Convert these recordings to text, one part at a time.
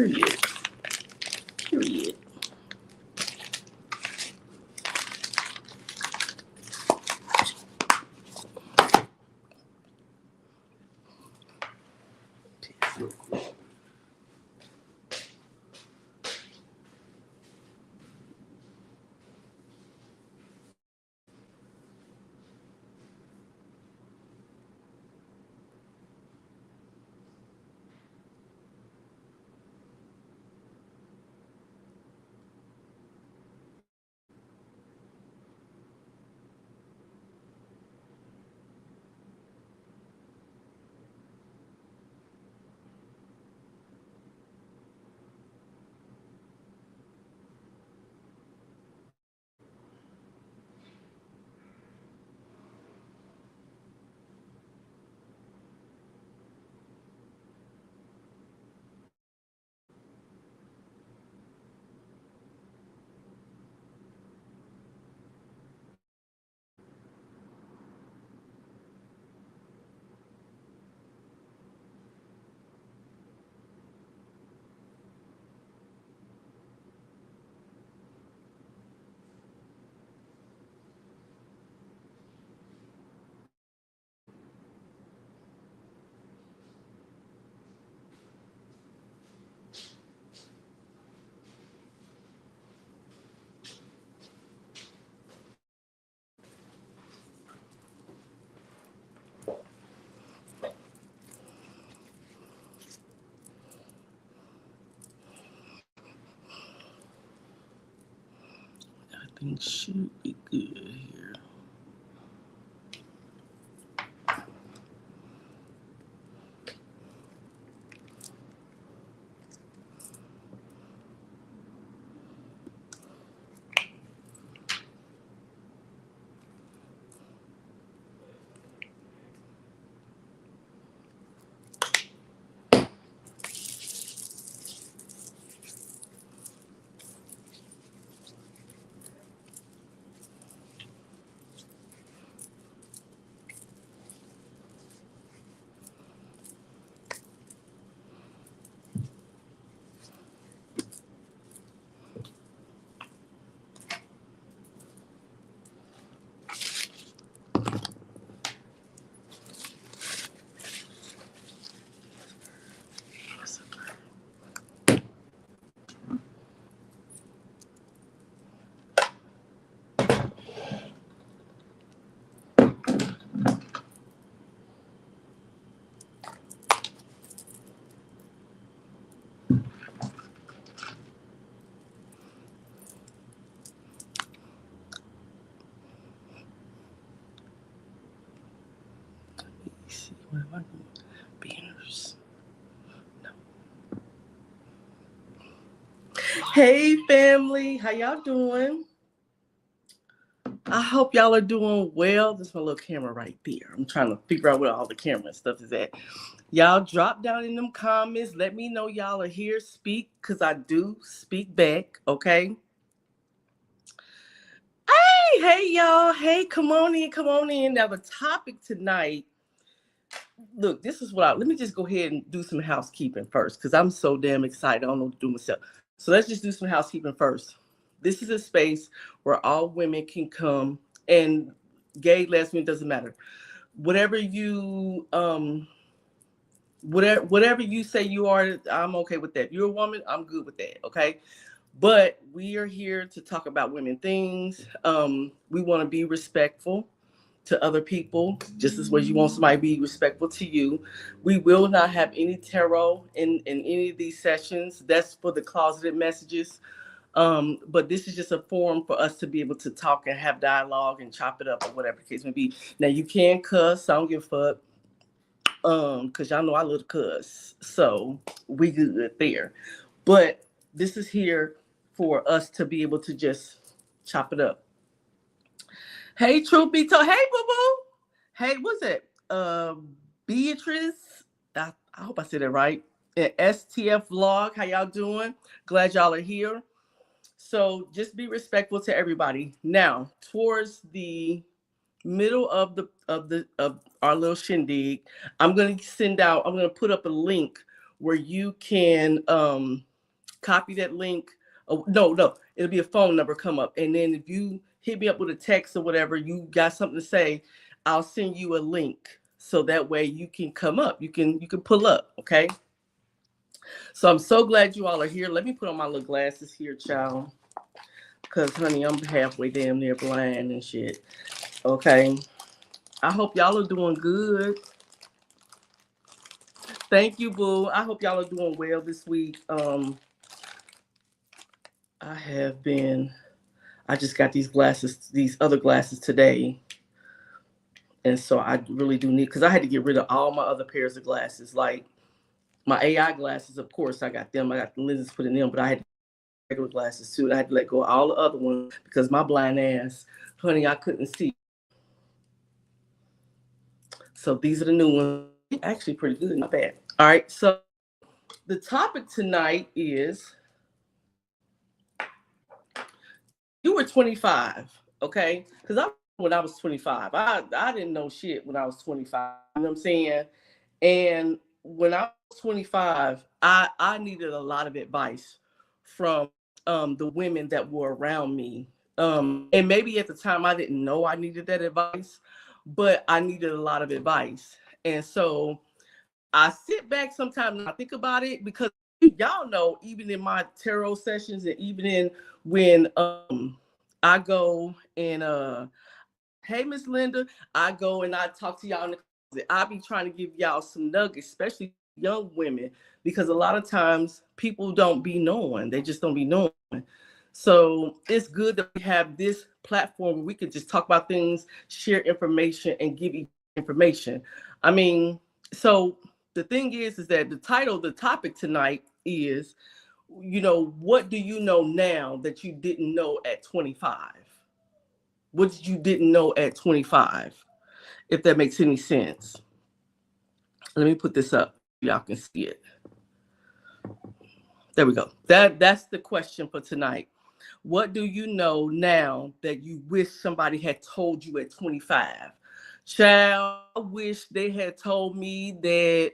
Period. Period. Everything should be good here. See, what am I doing? Banners. No. Hey, family. How y'all doing? I hope y'all are doing well. This is my little camera right there. I'm trying to figure out where all the camera stuff is at. Y'all drop down in them comments. Let me know y'all are here. Speak, because I do speak back, okay? Hey, y'all. Hey, come on in, come on in. Now, the topic tonight, look, this is let me just go ahead and do some housekeeping first, because I'm so damn excited. I don't know what to do myself. So let's just do some housekeeping first. This is a space where all women can come, and gay, lesbian, doesn't matter. Whatever you whatever you say you are, I'm okay with that. If you're a woman, I'm good with that, okay? But we are here to talk about women things. We want to be respectful to other people, just as well you want somebody to be respectful to you. We will not have any tarot in any of these sessions. That's for the closeted messages. But this is just a forum for us to be able to talk and have dialogue and chop it up or whatever the case may be. Now, you can cuss. I don't give a fuck. Because y'all know I love to cuss. So we good there. But this is here for us to be able to just chop it up. Hey, truth be told. Hey, boo-boo. Hey, what's it? Beatrice. I hope I said it right. At STF Vlog. How y'all doing? Glad y'all are here. So just be respectful to everybody. Now, towards the middle of our little shindig, I'm gonna put up a link where you can copy that link. Oh, no, it'll be a phone number come up. And then if you hit me up with a text or whatever, you got something to say, I'll send you a link. So that way you can come up. You can pull up, okay? So I'm so glad you all are here. Let me put on my little glasses here, child. Cause honey, I'm halfway damn near blind and shit. Okay. I hope y'all are doing good. Thank you, boo. I hope y'all are doing well this week. I have been. I just got these glasses, these other glasses today, and so I really do need because I had to get rid of all my other pairs of glasses, like my AI glasses. Of course, I got them. I got the lenses put in them, but I had regular glasses too. And I had to let go of all the other ones because my blind ass, honey, I couldn't see. So these are the new ones. Actually, pretty good, not bad. All right, so the topic tonight is you were 25, okay? Because when I was 25, I didn't know shit when I was 25. You know what I'm saying? And when I was 25, I needed a lot of advice from the women that were around me. And maybe at the time I didn't know I needed that advice, but I needed a lot of advice. And so I sit back sometimes and I think about it because y'all know, even in my tarot sessions and even in when I go and hey Miss Linda, I go and I talk to y'all in the closet. I be trying to give y'all some nuggets, especially young women, because a lot of times people don't be knowing. They just don't be knowing. So it's good that we have this platform where we can just talk about things, share information, and give you information. I mean, so the thing is that the topic tonight is, what do you know now that you didn't know at 25? What you didn't know at 25, if that makes any sense. Let me put this up. Y'all can see it. There we go. That's the question for tonight. What do you know now that you wish somebody had told you at 25? Child, I wish they had told me that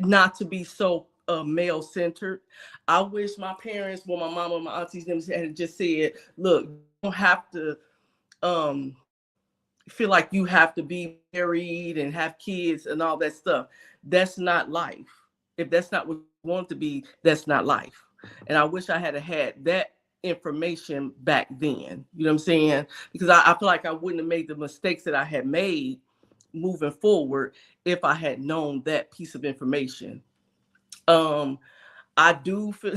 not to be so male centered. I wish my parents, my mama, my aunties, them had just said, look, you don't have to feel like you have to be married and have kids and all that stuff. That's not life. If that's not what you want to be, that's not life. And I wish I had that information back then. You know what I'm saying? Because I feel like I wouldn't have made the mistakes that I had made moving forward if I had known that piece of information. I do feel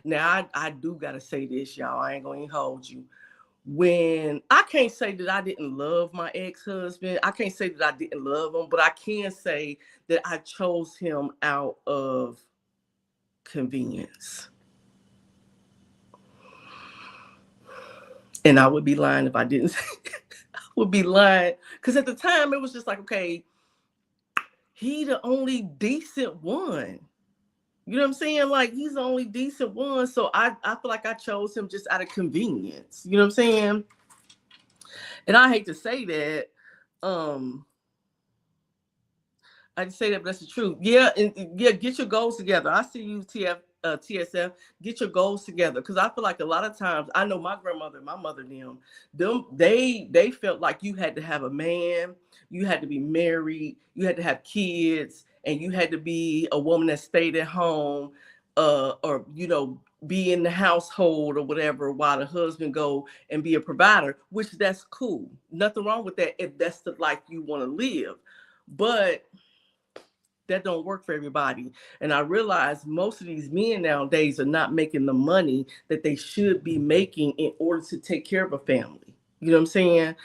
now I do gotta say this, y'all. I ain't gonna hold you. When I can't say that I didn't love my ex-husband, I can't say that I didn't love him, but I can say that I chose him out of convenience. And I would be lying if I didn't say I would be lying. Because at the time it was just like, okay, he the only decent one. You know what I'm saying? Like, he's the only decent one. So I feel like I chose him just out of convenience. You know what I'm saying? And I hate to say that. I just say that, but that's the truth. Yeah, and yeah, get your goals together. I see you, TSF. Get your goals together, because I feel like a lot of times, I know my grandmother, my mother, they felt like you had to have a man, you had to be married, you had to have kids, and you had to be a woman that stayed at home, or be in the household or whatever, while the husband go and be a provider. Which that's cool, nothing wrong with that if that's the life you want to live, but that don't work for everybody. And I realize most of these men nowadays are not making the money that they should be making in order to take care of a family. You know what I'm saying?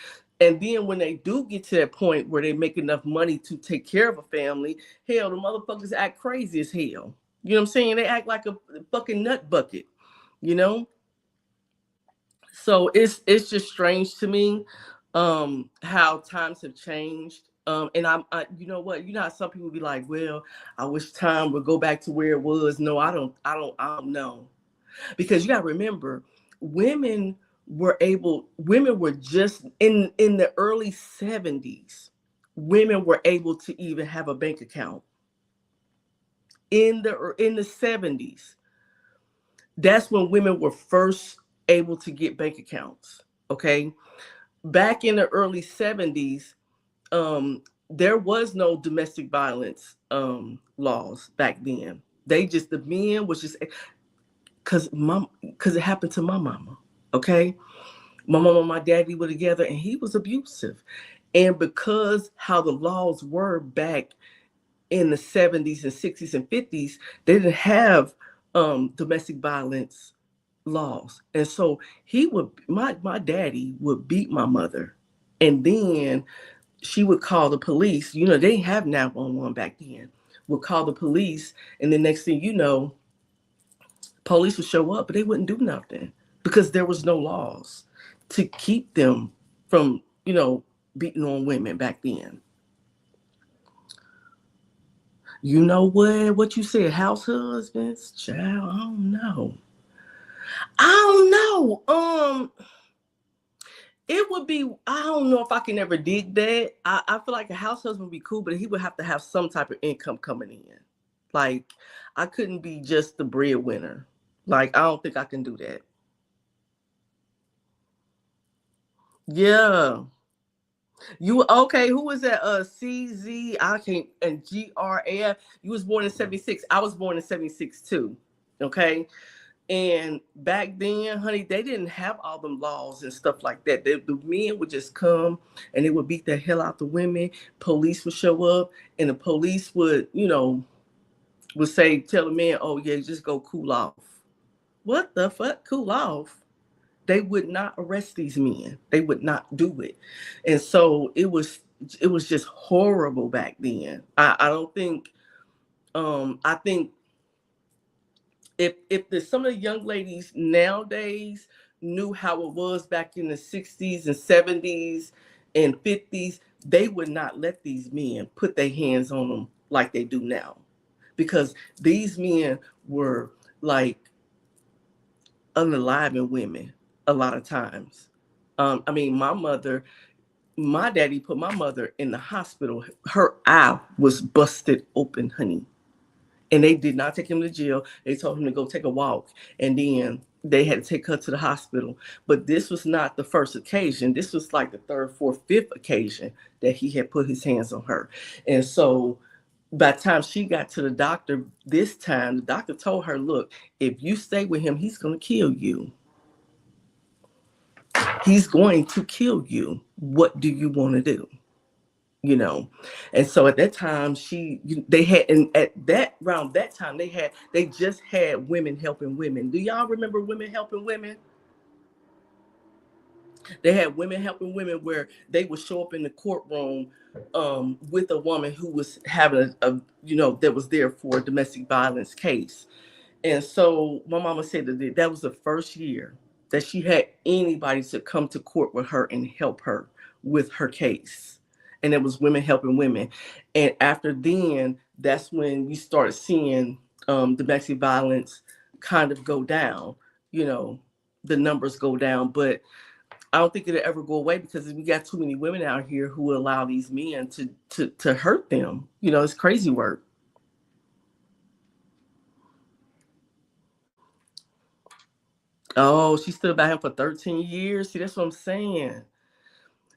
And then when they do get to that point where they make enough money to take care of a family, hell, the motherfuckers act crazy as hell. You know what I'm saying? They act like a fucking nut bucket, you know? So it's just strange to me how times have changed. And you know what, how some people be like, well, I wish time would go back to where it was. No, I don't know. Because you gotta remember, women women were just in the early 70s, women were able to even have a bank account. in the 70s, that's when women were first able to get bank accounts. Okay. Back in the early 70s, there was no domestic violence laws back then. They just, the men was just, because it happened to my mama. Okay. My mama and my daddy were together and he was abusive. And because how the laws were back in the 70s and 60s and 50s, they didn't have domestic violence laws. And so my daddy would beat my mother. And then she would call the police. You know, they didn't have 911 back then. Would call the police. And the next thing you know, police would show up, but they wouldn't do nothing because there was no laws to keep them from, beating on women back then. You know what you said, house husbands, child, I don't know. I don't know. It would be, I don't know if I can ever dig that. I feel like a house husband would be cool, but he would have to have some type of income coming in. Like, I couldn't be just the breadwinner. Like, I don't think I can do that. Yeah. You okay? Who was that? CZ, I can't, and GRAF. You was born in 76. I was born in 76 too. Okay. And back then, honey, they didn't have all them laws and stuff like that. The men would just come and they would beat the hell out the women. Police would show up and the police would, would say, tell the man, oh yeah, just go cool off. What the fuck? Cool off? They would not arrest these men. They would not do it. And so it was just horrible back then. I don't think I think if some of the young ladies nowadays knew how it was back in the 60s and 70s and 50s, they would not let these men put their hands on them like they do now. Because these men were like unaliving women a lot of times. I mean, my daddy put my mother in the hospital. Her eye was busted open, honey. And they did not take him to jail. They told him to go take a walk. And then they had to take her to the hospital. But this was not the first occasion. This was like the third, fourth, fifth occasion that he had put his hands on her. And so by the time she got to the doctor this time, the doctor told her, look, if you stay with him, he's going to kill you. He's going to kill you. What do you want to do? And so at that time they had, and at that around that time they just had women helping women. Do y'all remember women helping women? They had women helping women where they would show up in the courtroom with a woman who was having that was there for a domestic violence case. And so my mama said that was the first year that she had anybody to come to court with her and help her with her case. And it was women helping women. And after then, that's when you started seeing domestic violence kind of go down, you know, the numbers go down. But I don't think it'll ever go away because we got too many women out here who will allow these men to hurt them. It's crazy work. Oh, she stood by him for 13 years. See, that's what I'm saying.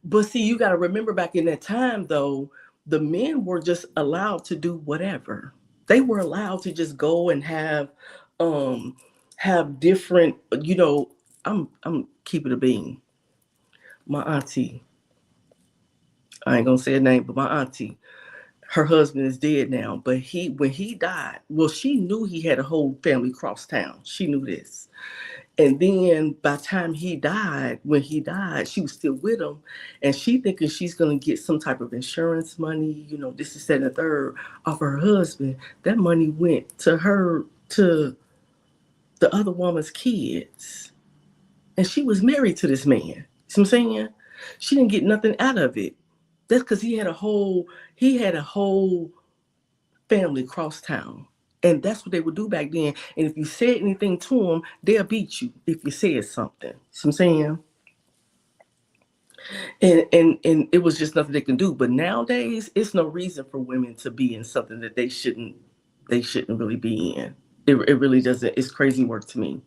But see, you got to remember back in that time, though, the men were just allowed to do whatever. They were allowed to just go and um, have different, I'm keeping a bean. My auntie, I ain't gonna say her name, but my auntie, her husband is dead now. But when he died, well, she knew he had a whole family cross town. She knew this. And then by the time when he died, she was still with him. And she thinking she's going to get some type of insurance money, this is that and the third off her husband. That money went to her, to the other woman's kids. And she was married to this man. You see what I'm saying? She didn't get nothing out of it. That's because he had a whole family cross town. And that's what they would do back then. And if you said anything to them, they'll beat you if you said something. See what I'm saying? And it was just nothing they can do. But nowadays, it's no reason for women to be in something that they shouldn't they shouldn't really be in. It really doesn't. It's crazy work to me.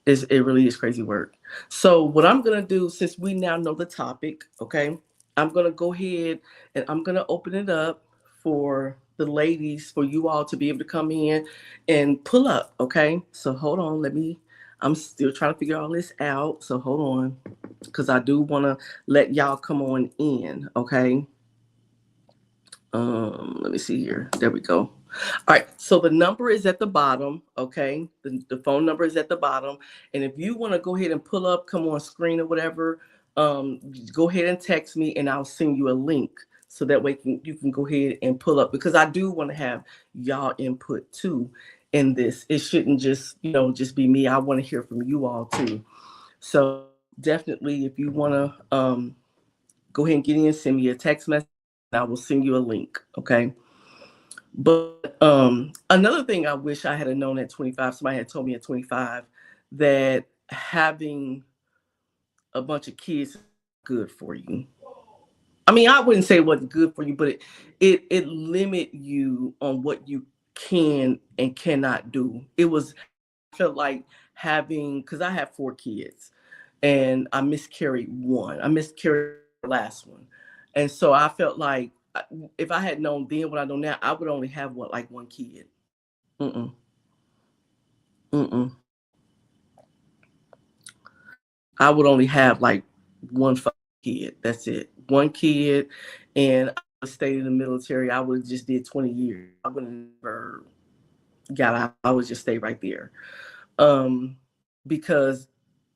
It really is crazy work. So what I'm gonna do, since we now know the topic, okay, I'm gonna go ahead and I'm gonna open it up for the ladies, for you all to be able to come in and pull up. Okay, so hold on, let me. I'm still trying to figure all this out. So hold on, because I do want to let y'all come on in. Okay. Let me see here. There we go. All right. So the number is at the bottom. Okay. The phone number is at the bottom. And if you want to go ahead and pull up, come on screen or whatever, go ahead and text me and I'll send you a link. So that way you can go ahead and pull up, because I do want to have y'all input too in this. It shouldn't just, just be me. I want to hear from you all too. So definitely, if you want to go ahead and get in, send me a text message. I will send you a link. Okay. But another thing I wish I had known at 25, somebody had told me at 25 that having a bunch of kids is good for you. I mean, I wouldn't say it wasn't good for you, but it limit you on what you can and cannot do. It was, I felt like having, because I have 4 kids and I miscarried one. I miscarried the last one. And so I felt like if I had known then what I know now, I would only have like one kid. Mm-mm. Mm-mm. I would only have like one kid. That's it. One kid. And I would stay in the military. I would have just did 20 years. I would have never got out. I would just stay right there. Um, because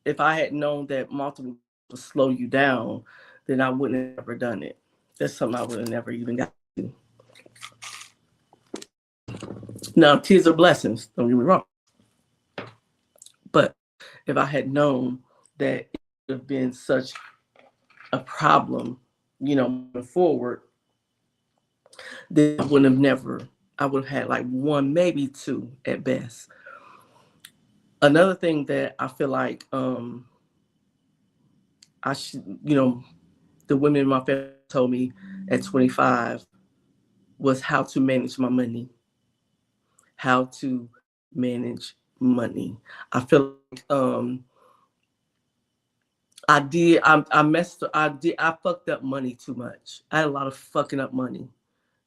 if I had known that multiple would slow you down, then I wouldn't have ever done it. That's something I would have never even got to. Now, kids are blessings, don't get me wrong. But if I had known that it would have been such a problem, moving forward, then I wouldn't have never, I would have had like one, maybe two at best. Another thing that I feel like I should, the women in my family told me at 25 was how to manage my money. How to manage money. I feel like I messed I fucked up money too much. I had a lot of fucking up money,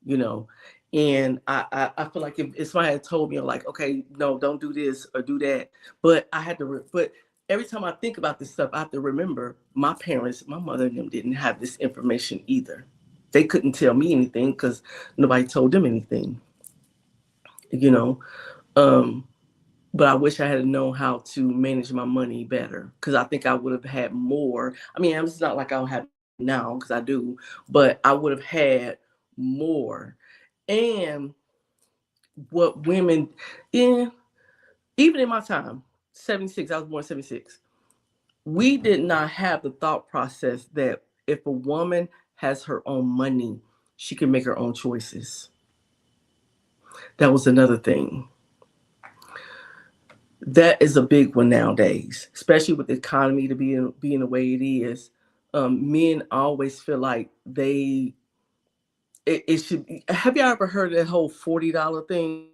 you know. And I feel like if somebody had told me, like, okay, no, don't do this or do that. But I had to but every time I think about this stuff, I have to remember my parents, my mother and them didn't have this information either. They couldn't tell me anything because nobody told them anything, you know. Um, but I wish I had known how to manage my money better, because I think I would have had more. I mean, it's not like I'll have now, because I do, but I would have had more. And what women, in even in my time, 76, I was born 76, we did not have the thought process that if a woman has her own money, she can make her own choices. That was another thing. That is a big one nowadays, especially with the economy to being the way it is. Men always feel like it should be. Have you ever heard that whole $40 thing,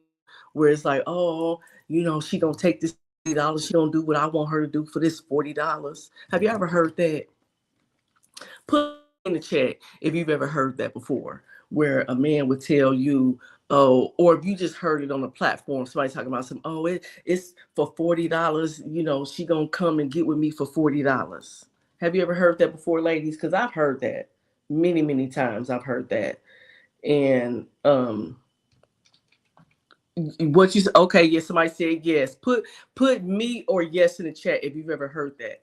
where it's like, oh, she gonna take this $40, she gonna do what I want her to do for this $40? Have you ever heard that? Put in the chat if you've ever heard that before, where a man would tell you, oh, or if you just heard it on a platform, somebody talking about some, oh, it's for $40, she gonna come and get with me for $40. Have you ever heard that before, ladies? Because I've heard that many, many times. I've heard that. And what you okay, yes, somebody said yes. Put me or yes in the chat if you've ever heard that.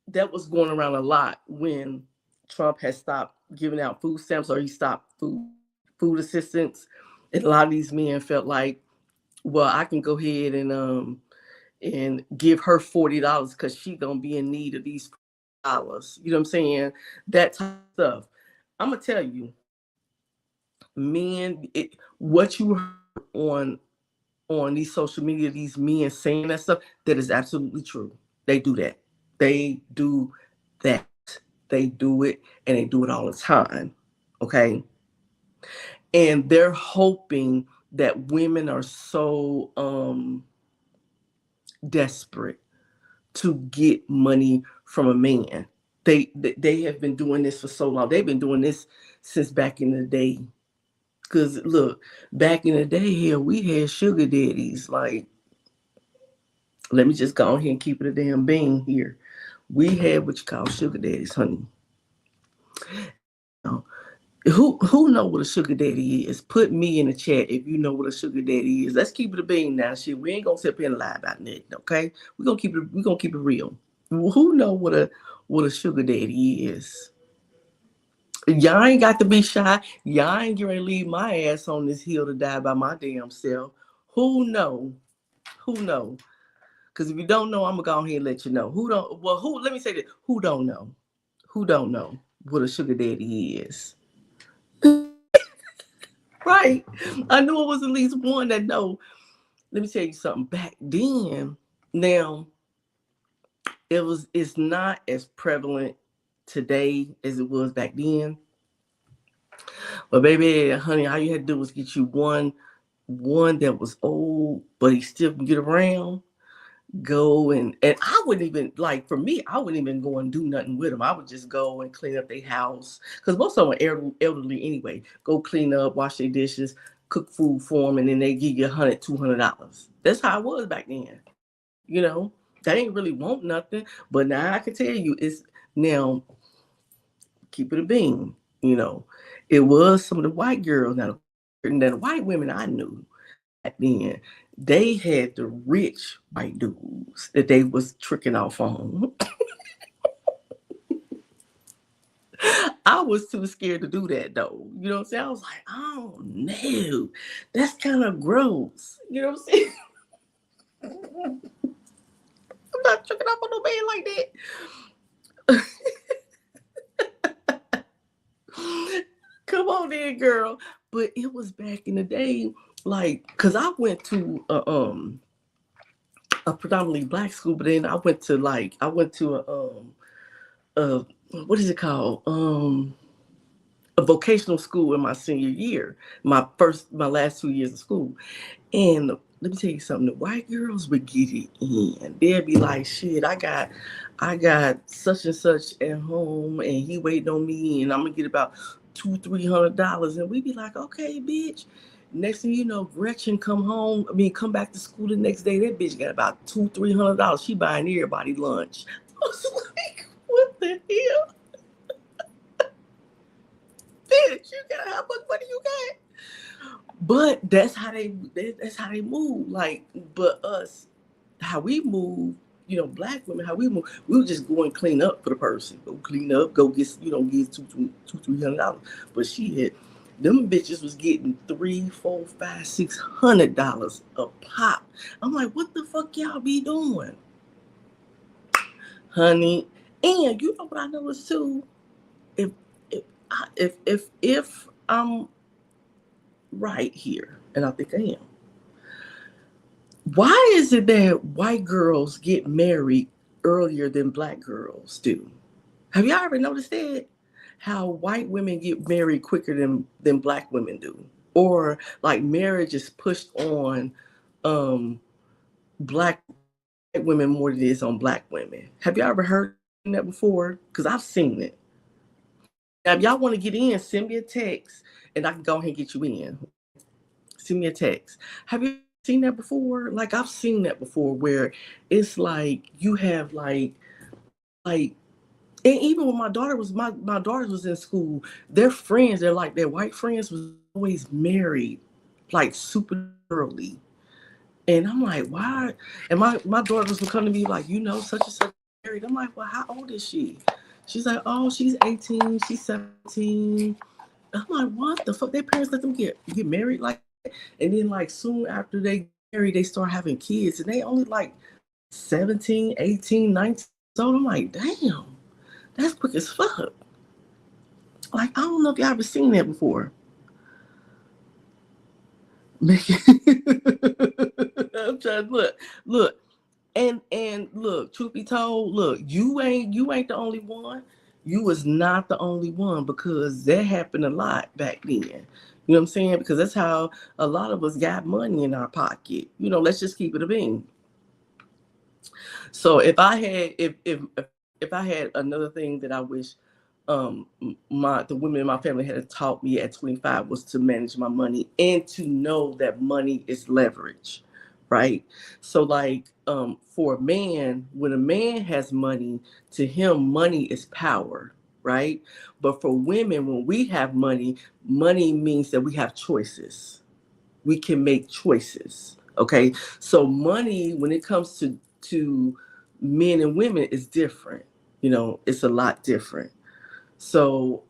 That was going around a lot when Trump had stopped giving out food stamps, or he stopped food assistance. And a lot of these men felt like, well, I can go ahead and give her $40 because she's gonna be in need of these dollars. You know what I'm saying? That type of stuff. I'm gonna tell you, men, what you heard on these social media, these men saying that stuff, that is absolutely true. They do that. They do that. They do it, and they do it all the time. Okay. And they're hoping that women are so desperate to get money from a man. They have been doing this for so long. They've been doing this since back in the day. Cause look, back in the day here, we had sugar daddies. Like, let me just go ahead and keep it a damn bean here. We had what you call sugar daddies, honey. Now, who know what a sugar daddy is? Put me in the chat if you know what a sugar daddy is. Let's keep it a bean now. Shit, we ain't gonna sit here and lie about it, okay? We're gonna keep it real. Who know what a sugar daddy is? Y'all ain't got to be shy. Y'all ain't gonna leave my ass on this hill to die by my damn self. Who know? Who know? Because if you don't know, I'm gonna go ahead and let you know. Who don't? Well, who? Let me say this. Who don't know? Who don't know what a sugar daddy is? Right. I knew it was at least one that know. Let me tell you something. Back then, now it's not as prevalent today as it was back then. But baby, honey, all you had to do was get you one that was old, but he still can get around. Go and I wouldn't even like for me, I wouldn't even go and do nothing with them. I would just go and clean up their house because most of them are elderly anyway. Go clean up, wash their dishes, cook food for them, and then they give you $100, $200. That's how it was back then. You know, they ain't really want nothing. But now I can tell you, it's now keep it a bean. You know, it was some of the white girls now. The white women I knew back then, they had the rich white dudes that they was tricking off on. I was too scared to do that though. You know what I'm saying? I was like, oh no, that's kind of gross. You know what I'm saying? I'm not tricking off on no man like that. Come on in, girl. But it was back in the day, like, cause I went to a predominantly black school, but then I went to a what is it called? A vocational school in my senior year, my last 2 years of school. And let me tell you something, the white girls would get it in. They'd be like, shit, I got such and such at home and he waiting on me and I'm gonna get about $200-$300. And we'd be like, okay, bitch. Next thing you know, Gretchen come back to school the next day. That bitch got about $200-$300. She buying everybody lunch. I was like, what the hell? Bitch, you got how much money you got? But that's how they move. Like, but us, how we move, black women, how we move, we'll just go and clean up for the person. Go clean up, go get $200-$300. But them bitches was getting $300, $400, $500, $600 a pop. I'm like, what the fuck y'all be doing, honey? And you know what I noticed too? If I'm right here, and I think I am. Why is it that white girls get married earlier than black girls do? Have y'all ever noticed that? How white women get married quicker than black women do? Or like marriage is pushed on black women more than it is on black women. Have y'all ever heard that before? Because I've seen it. Now, if y'all want to get in, send me a text and I can go ahead and get you in. Send me a text. Have you seen that before? Like I've seen that before where it's like you have like and even when my daughter was in school, their friends, their white friends was always married like super early. And I'm like, why? And my daughters would come to me like, such and such married. I'm like, well, how old is she? She's like, oh, she's 18, she's 17. I'm like, what the fuck? Their parents let them get married like that? And then like soon after they get married, they start having kids. And they only like 17, 18, 19 years old. I'm like, damn, that's quick as fuck. Like, I don't know if y'all ever seen that before. I'm trying to look. And look, truth be told, look, you ain't the only one. You was not the only one, because that happened a lot back then. You know what I'm saying? Because that's how a lot of us got money in our pocket. Let's just keep it a bean. So if I had another thing that I wish my the women in my family had taught me at 25 was to manage my money and to know that money is leverage, right? So like for a man, when a man has money, to him money is power, right? But for women, when we have money, money means that we have choices. We can make choices. Okay. So money, when it comes to men and women, is different. It's a lot different. So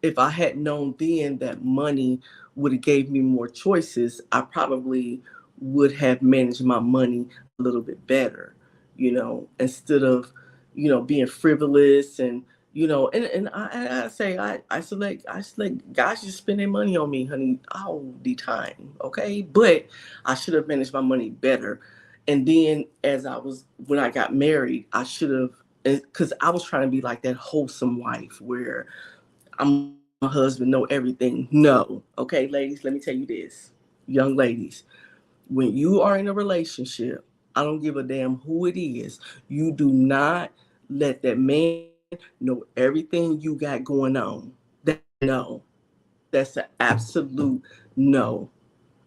if I had known then that money would have gave me more choices, I probably would have managed my money a little bit better, instead of, being frivolous and and I say I select guys just spend their money on me, honey, all the time. Okay. But I should have managed my money better. And then when I got married, I should have, because I was trying to be like that wholesome wife where I'm gonna make my husband know everything. No. Okay, ladies, let me tell you this. Young ladies, when you are in a relationship, I don't give a damn who it is. You do not let that man know everything you got going on. That's a no. That's an absolute no.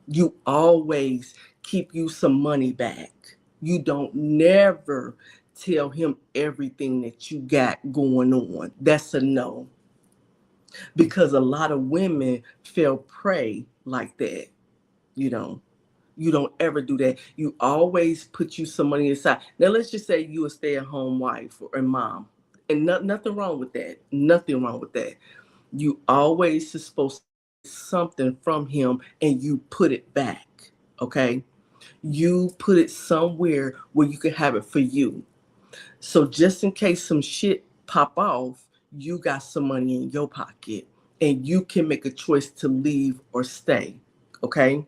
You always keep you some money back. You don't never tell him everything that you got going on. That's a no. Because a lot of women fell prey like that. You know, you don't ever do that. You always put you some money aside. Now let's just say you a stay-at-home wife or mom, and nothing wrong with that. Nothing wrong with that. You always is supposed to get something from him, and you put it back. Okay, you put it somewhere where you can have it for you. So just in case some shit pop off, you got some money in your pocket, and you can make a choice to leave or stay. Okay.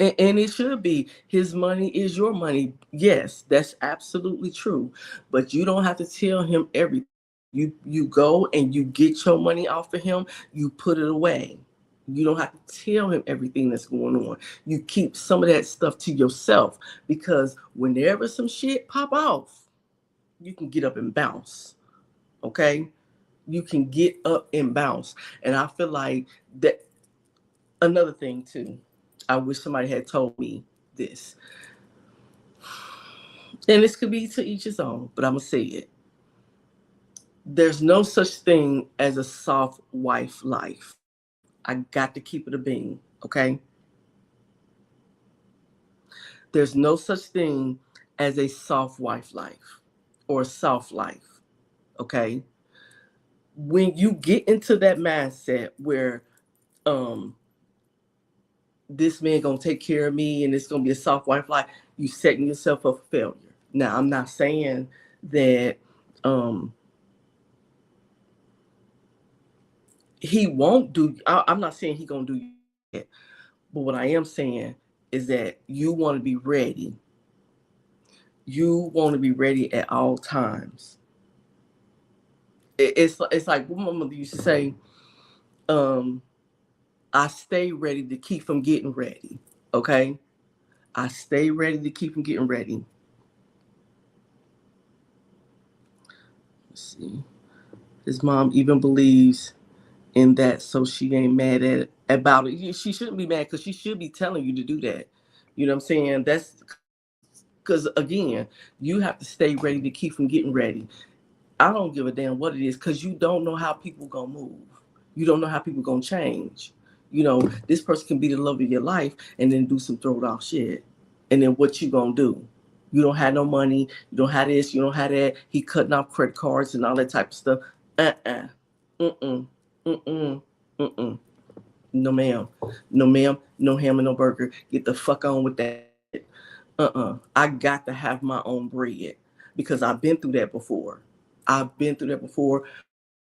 And it should be his money is your money. Yes, that's absolutely true. But you don't have to tell him everything. You go and you get your money off of him, you put it away. You don't have to tell him everything that's going on. You keep some of that stuff to yourself, because whenever some shit pop off, you can get up and bounce. Okay? You can get up and bounce. And I feel like that. Another thing too, I wish somebody had told me this. And this could be to each his own, but I'm gonna say it. There's no such thing as a soft wife life. I got to keep it a bean, okay? There's no such thing as a soft wife life or a soft life, okay? When you get into that mindset where um this man gonna take care of me and it's gonna be a soft wife life, you setting yourself up for failure. Now I'm not saying that um he won't do. I'm not saying he gonna do that, but what I am saying is that you want to be ready. You want to be ready at all times. It's like what my mother used to say. Um, I stay ready to keep from getting ready. Okay, I stay ready to keep from getting ready. Let's see. His mom even believes in that, so she ain't mad at about it. She shouldn't be mad because she should be telling you to do that. You know what I'm saying? That's because again, you have to stay ready to keep from getting ready. I don't give a damn what it is, because you don't know how people gonna move. You don't know how people gonna change. This person can be the love of your life and then do some throwed off shit. And then what you gonna do? You don't have no money. You don't have this. You don't have that. He cutting off credit cards and all that type of stuff. Uh-uh. Mm-mm. Mm-mm. Mm-mm. No ma'am. No ma'am. No ham and no burger. Get the fuck on with that shit. I got to have my own bread, because I've been through that before. I've been through that before.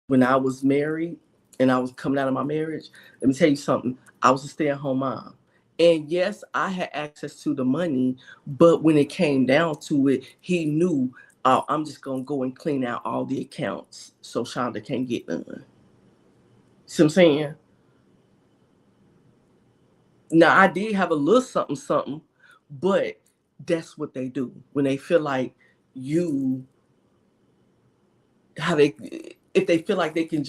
When I was married and I was coming out of my marriage, let me tell you something. I was a stay-at-home mom. And yes, I had access to the money, but when it came down to it, he knew oh, I'm just gonna go and clean out all the accounts so Shonda can't get none. See what I'm saying? Now I did have a little something something, but that's what they do when they feel like you how they if they feel like they can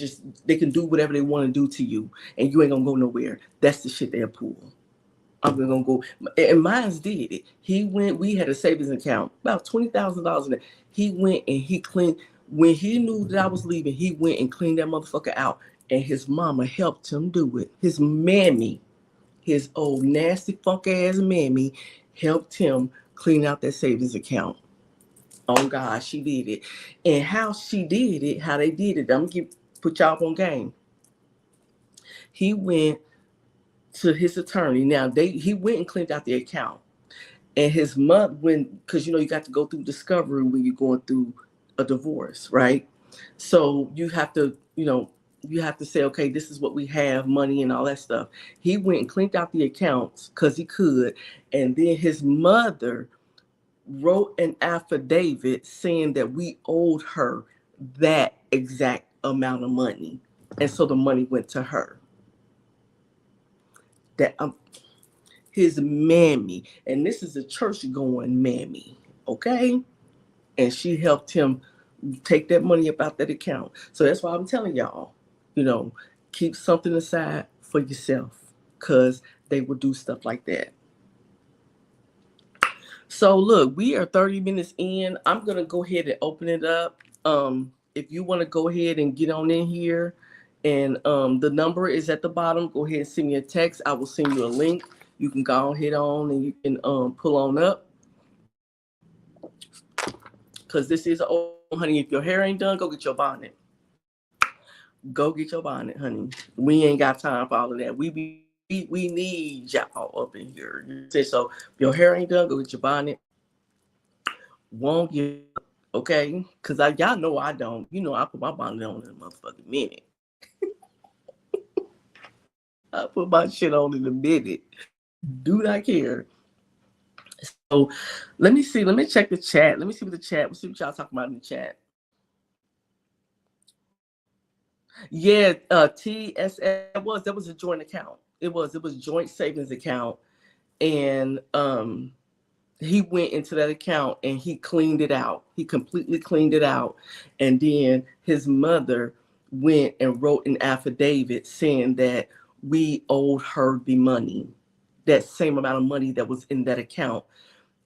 do whatever they want to do to you and you ain't gonna go nowhere. That's the shit they'll pull. I'm gonna go, and mine's did it. He went. We had a savings account, about $20,000 in it. He went and he cleaned. When he knew that I was leaving, he went and cleaned that motherfucker out. And his mama helped him do it. His mammy, his old nasty funk ass mammy, helped him clean out that savings account. Oh God, she did it. And how she did it, how they did it. I'm gonna put y'all on game. He went to his attorney. Now he went and cleaned out the account. And his mother, because you got to go through discovery when you're going through a divorce, right? So you have to, you have to say, okay, this is what we have, money and all that stuff. He went and cleaned out the accounts because he could. And then his mother wrote an affidavit saying that we owed her that exact amount of money. And so the money went to her. That his mammy, and this is a church going mammy, okay? And she helped him take that money up out that account. So that's why I'm telling y'all, keep something aside for yourself, because they will do stuff like that. So look, we are 30 minutes in. I'm gonna go ahead and open it up. If you want to go ahead and get on in here, and the number is at the bottom. Go ahead and send me a text. I will send you a link. You can go ahead on and you can pull on up. Because this is honey. If your hair ain't done, go get your bonnet. Go get your bonnet, honey. We ain't got time for all of that. We need y'all up in here. So if your hair ain't done, go get your bonnet. Won't you? Okay? Because y'all know I don't. I put my bonnet on in a motherfucking minute. I put my shit on in a minute. Do not care. So let me see. Let me check the chat. Let me see what Let's see what y'all talking about in the chat. Yeah, TSS that was a joint account. It was joint savings account, and he went into that account and he cleaned it out. He completely cleaned it out, and then his mother went and wrote an affidavit saying that we owed her the money, that same amount of money that was in that account.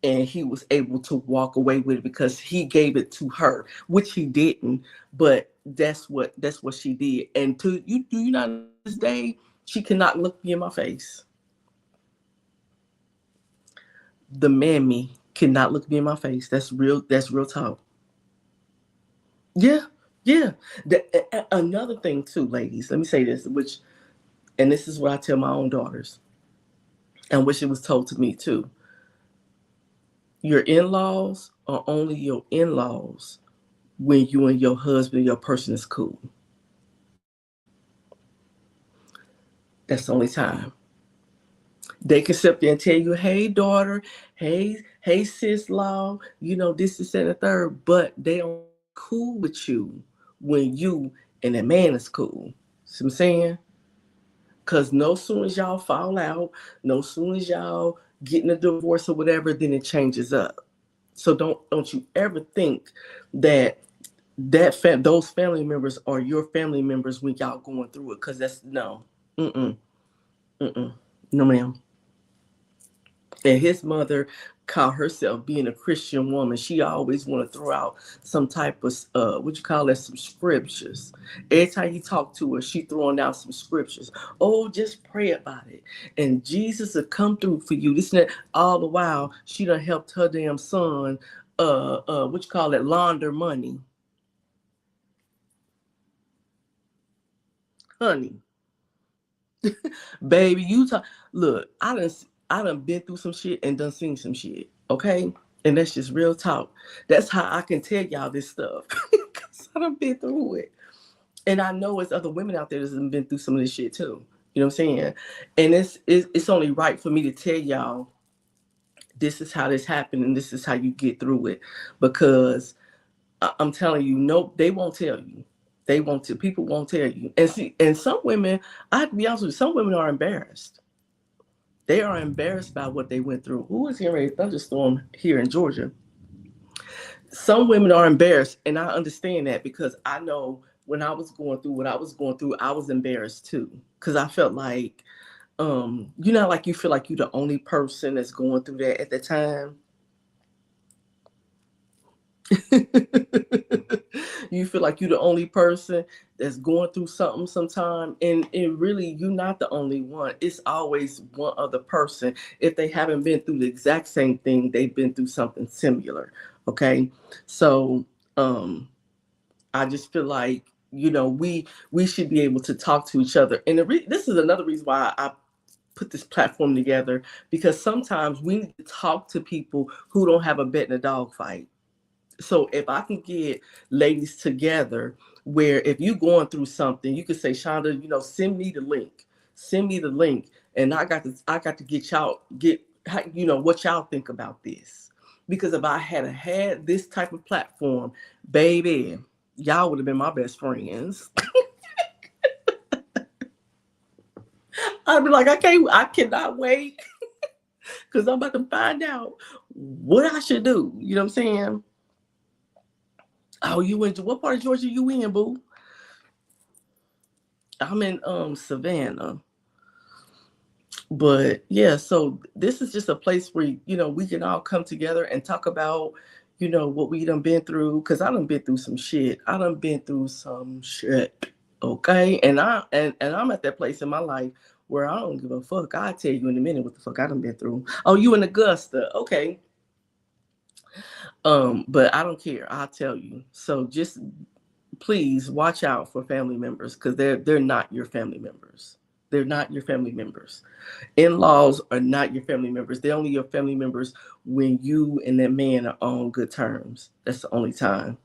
And he was able to walk away with it because he gave it to her, which he didn't. But that's what she did. And do you not know this day, she cannot look me in my face. The mammy cannot look me in my face. That's real talk. Yeah. Another thing too, ladies. Let me say this, and this is what I tell my own daughters, and which it was told to me too. Your in-laws are only your in-laws when you and your husband, your person is cool. That's the only time. They can sit there and tell you, hey, daughter, hey, sis-law, this is and the third, but they don't cool with you when you and that man is cool. See what I'm saying? Because no soon as y'all fall out, no soon as y'all getting a divorce or whatever, then it changes up. So don't you ever think that those family members are your family members when y'all going through it, because that's no. No, ma'am. And his mother called herself being a Christian woman. She always want to throw out some type of some scriptures. Every time he talked to her, she throwing out some scriptures. Oh, just pray about it, and Jesus will come through for you. This and that. All the while, she done helped her damn son, launder money. Honey, baby, you talk. Look, I done been through some shit and done seen some shit. Okay, and that's just real talk. That's how I can tell y'all this stuff, because I done been through it, and I know it's other women out there that's been through some of this shit too. You know what I'm saying? And it's only right for me to tell y'all this is how this happened and this is how you get through it, because I'm telling you, nope, they won't tell you. They won't tell, people won't tell you. And see, and some women, I have to be honest with you, some women are embarrassed. They are embarrassed by what they went through. Who is hearing a thunderstorm here in Georgia? Some women are embarrassed, and I understand that because I know when I was going through what I was going through, I was embarrassed too. Because I felt like, you know, like you feel like you're the only person that's going through that at the time. You feel like you're the only person that's going through something sometime, and really you're not the only one. It's always one other person. If they haven't been through the exact same thing, they've been through something similar. Okay. So um I just feel like, you know, we should be able to talk to each other. And this is another reason why I put this platform together, because sometimes we need to talk to people who don't have a bet in a dog fight. So if I can get ladies together, where if you're going through something, you could say, Shonda, you know, send me the link. Send me the link. And I got to get y'all get you know what y'all think about this. Because if I had this type of platform, baby, y'all would have been my best friends. I'd be like, I cannot wait because I'm about to find out what I should do. You know what I'm saying? Oh, you went to what part of Georgia you in, boo? I'm in Savannah. But yeah, so this is just a place where, you know, we can all come together and talk about, you know, what we done been through. Cause I done been through some shit. I done been through some shit. Okay. And I'm at that place in my life where I don't give a fuck. I'll tell you in a minute what the fuck I done been through. Oh, you in Augusta. Okay. But I don't care. I'll tell you. So just please watch out for family members because they're not your family members. They're not your family members. In-laws are not your family members. They're only your family members when you and that man are on good terms. That's the only time.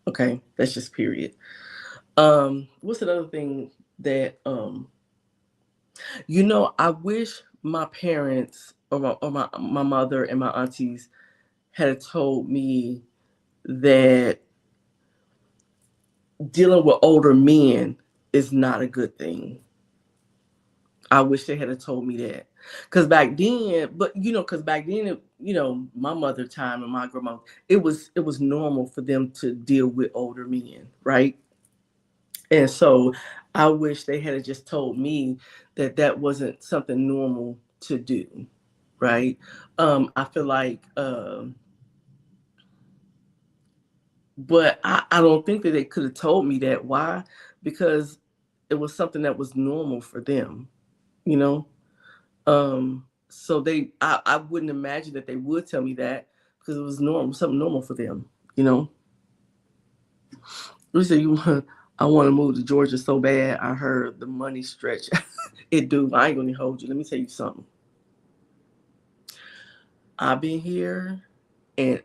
Okay, that's just period. What's another thing that you know? I wish my parents or my mother and my aunties had told me that dealing with older men is not a good thing. I wish they had told me that. Cause back then, but you know, cause back then, you know, my mother time and my grandma, it was normal for them to deal with older men, right? And so I wish they had just told me that that wasn't something normal to do, right? I feel like, but I don't think that they could have told me that. Why? Because it was something that was normal for them, you know. So I wouldn't imagine that they would tell me that because it was normal, something normal for them, you know. You say you want, I want to move to Georgia so bad. I heard the money stretch. It do. I ain't gonna hold you. Let me tell you something. I've been here, and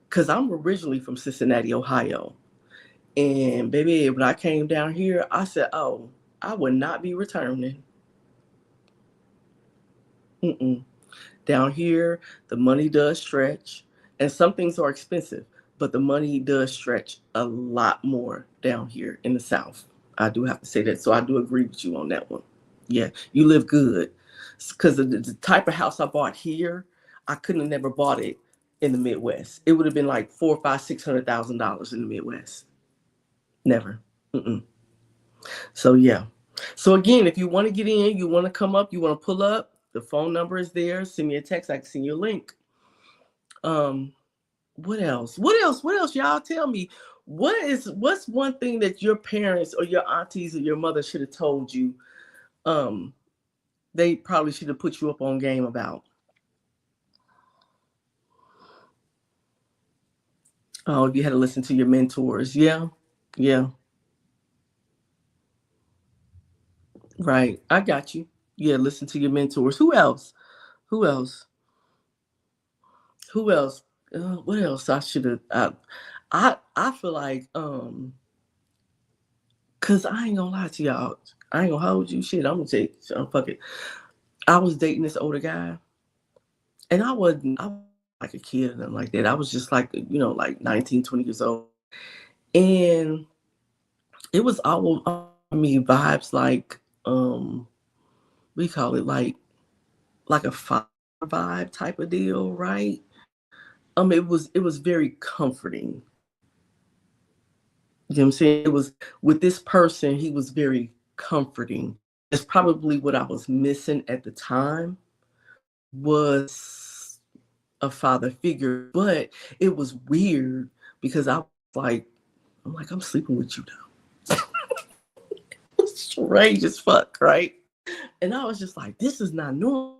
because I'm originally from Cincinnati, Ohio, and baby, when I came down here, I said, "Oh, I would not be returning." Mm-mm. Down here, the money does stretch, and some things are expensive, but the money does stretch a lot more down here in the South. I do have to say that. So I do agree with you on that one. Yeah, you live good. Because the type of house I bought here, I couldn't have never bought it in the Midwest. It would have been like four, five, $600,000 in the Midwest. Never. Mm-mm. So yeah. So again, if you want to get in, you want to come up, you want to pull up, the phone number is there. Send me a text. I can send you a link. Um, what else? What else? What else? Y'all tell me. What's one thing that your parents or your aunties or your mother should have told you? Um, they probably should have put you up on game about. Oh, you had to listen to your mentors. Yeah, yeah, right. I got you. Yeah, listen to your mentors. Who else? Who else? Who else? What else I should have? I feel like cause I ain't gonna lie to y'all. I ain't gonna hold you. Shit, I'm gonna take. Fuck it. I was dating this older guy, and I wasn't like a kid or nothing like that. I was just like, you know, like 19, 20 years old. And it was all me vibes like we call it like a father vibe type of deal, right? It was very comforting. You know what I'm saying? It was with this person, he was very comforting. It's probably what I was missing at the time was a father figure, but it was weird because I was like, I'm sleeping with you now. Strange as fuck, right? And I was just like, this is not normal.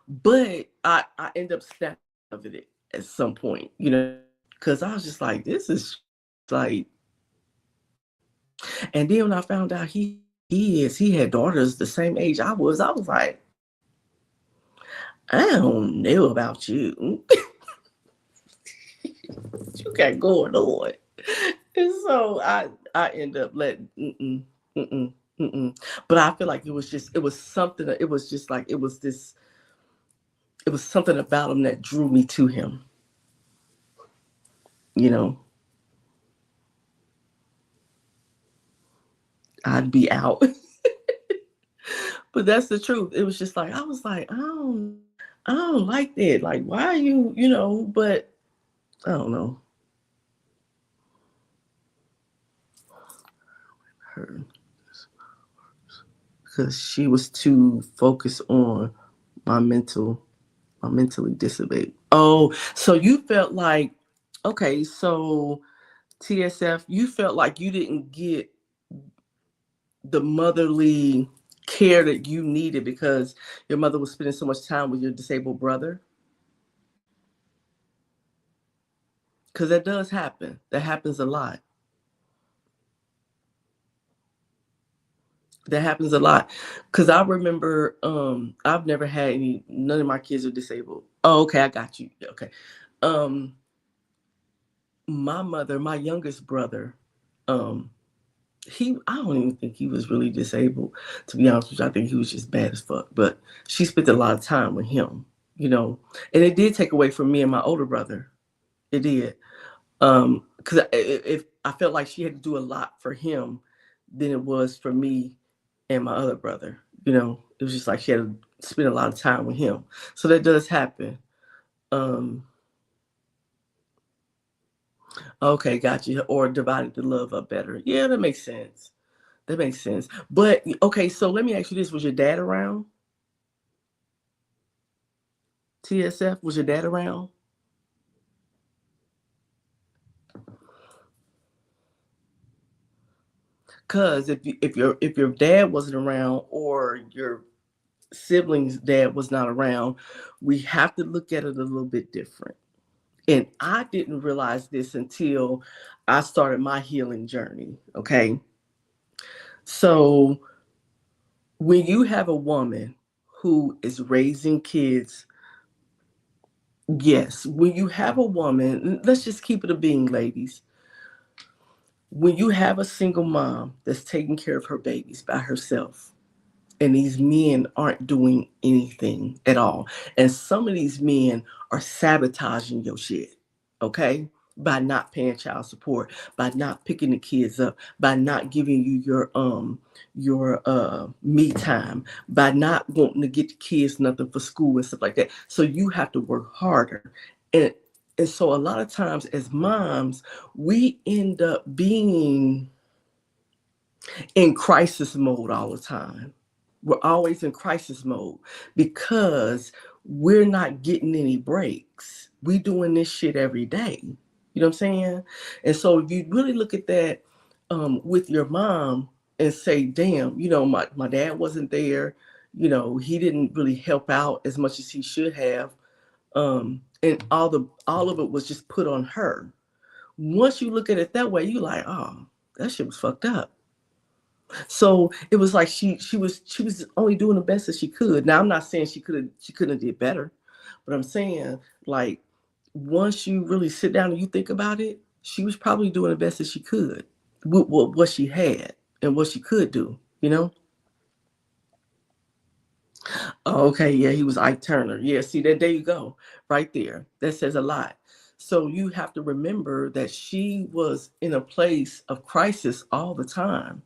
But I end up snapping of it at some point, because I was just like, this is like, and then when I found out he had daughters the same age I was like, I don't know about you. You got going on. And so I end up letting mm-mm, mm-mm. But I feel like it was something, it was just like it was something about him that drew me to him, you know. I'd be out. But that's the truth. It was just like I was like, I don't like that. Like, why are you, but I don't know. Her because she was too focused on my mental my mentally disabled. Oh, so you felt like, okay, so TSF, you felt like you didn't get the motherly care that you needed because your mother was spending so much time with your disabled brother? Because that does happen. That happens a lot. That happens a lot. Because I remember I've never had none of my kids are disabled. Oh, okay, I got you. Okay. Um, my mother, my youngest brother, um, I don't even think he was really disabled, to be honest with you. I think he was just bad as fuck. But she spent a lot of time with him, and it did take away from me and my older brother. It did. Because if I felt like she had to do a lot for him than it was for me and my other brother. It was just like she had to spend a lot of time with him. So that does happen. Um, okay, got you. Or divided the love up better. Yeah, that makes sense. That makes sense. But okay, so let me ask you this: was your dad around? TSF, was your dad around? Because if your dad wasn't around or your siblings' dad was not around, we have to look at it a little bit different. And I didn't realize this until I started my healing journey. Okay. So when you have a woman who is raising kids, yes, when you have a woman, let's just keep it a being, ladies. When you have a single mom that's taking care of her babies by herself, and these men aren't doing anything at all. And some of these men are sabotaging your shit, okay? By not paying child support, by not picking the kids up, by not giving you your me time, by not wanting to get the kids nothing for school and stuff like that. So you have to work harder. And and so a lot of times as moms, we end up being in crisis mode all the time. We're always in crisis mode because we're not getting any breaks. We doing this shit every day. You know what I'm saying? And so if you really look at that with your mom and say, damn, my dad wasn't there, he didn't really help out as much as he should have. And all of it was just put on her. Once you look at it that way, you like, oh, that shit was fucked up. So it was like she was only doing the best that she could. Now I'm not saying she couldn't have did better, but I'm saying like once you really sit down and you think about it, she was probably doing the best that she could with what she had and what she could do. Oh, okay, yeah, he was Ike Turner. Yeah, see that, there you go, right there. That says a lot. So you have to remember that she was in a place of crisis all the time.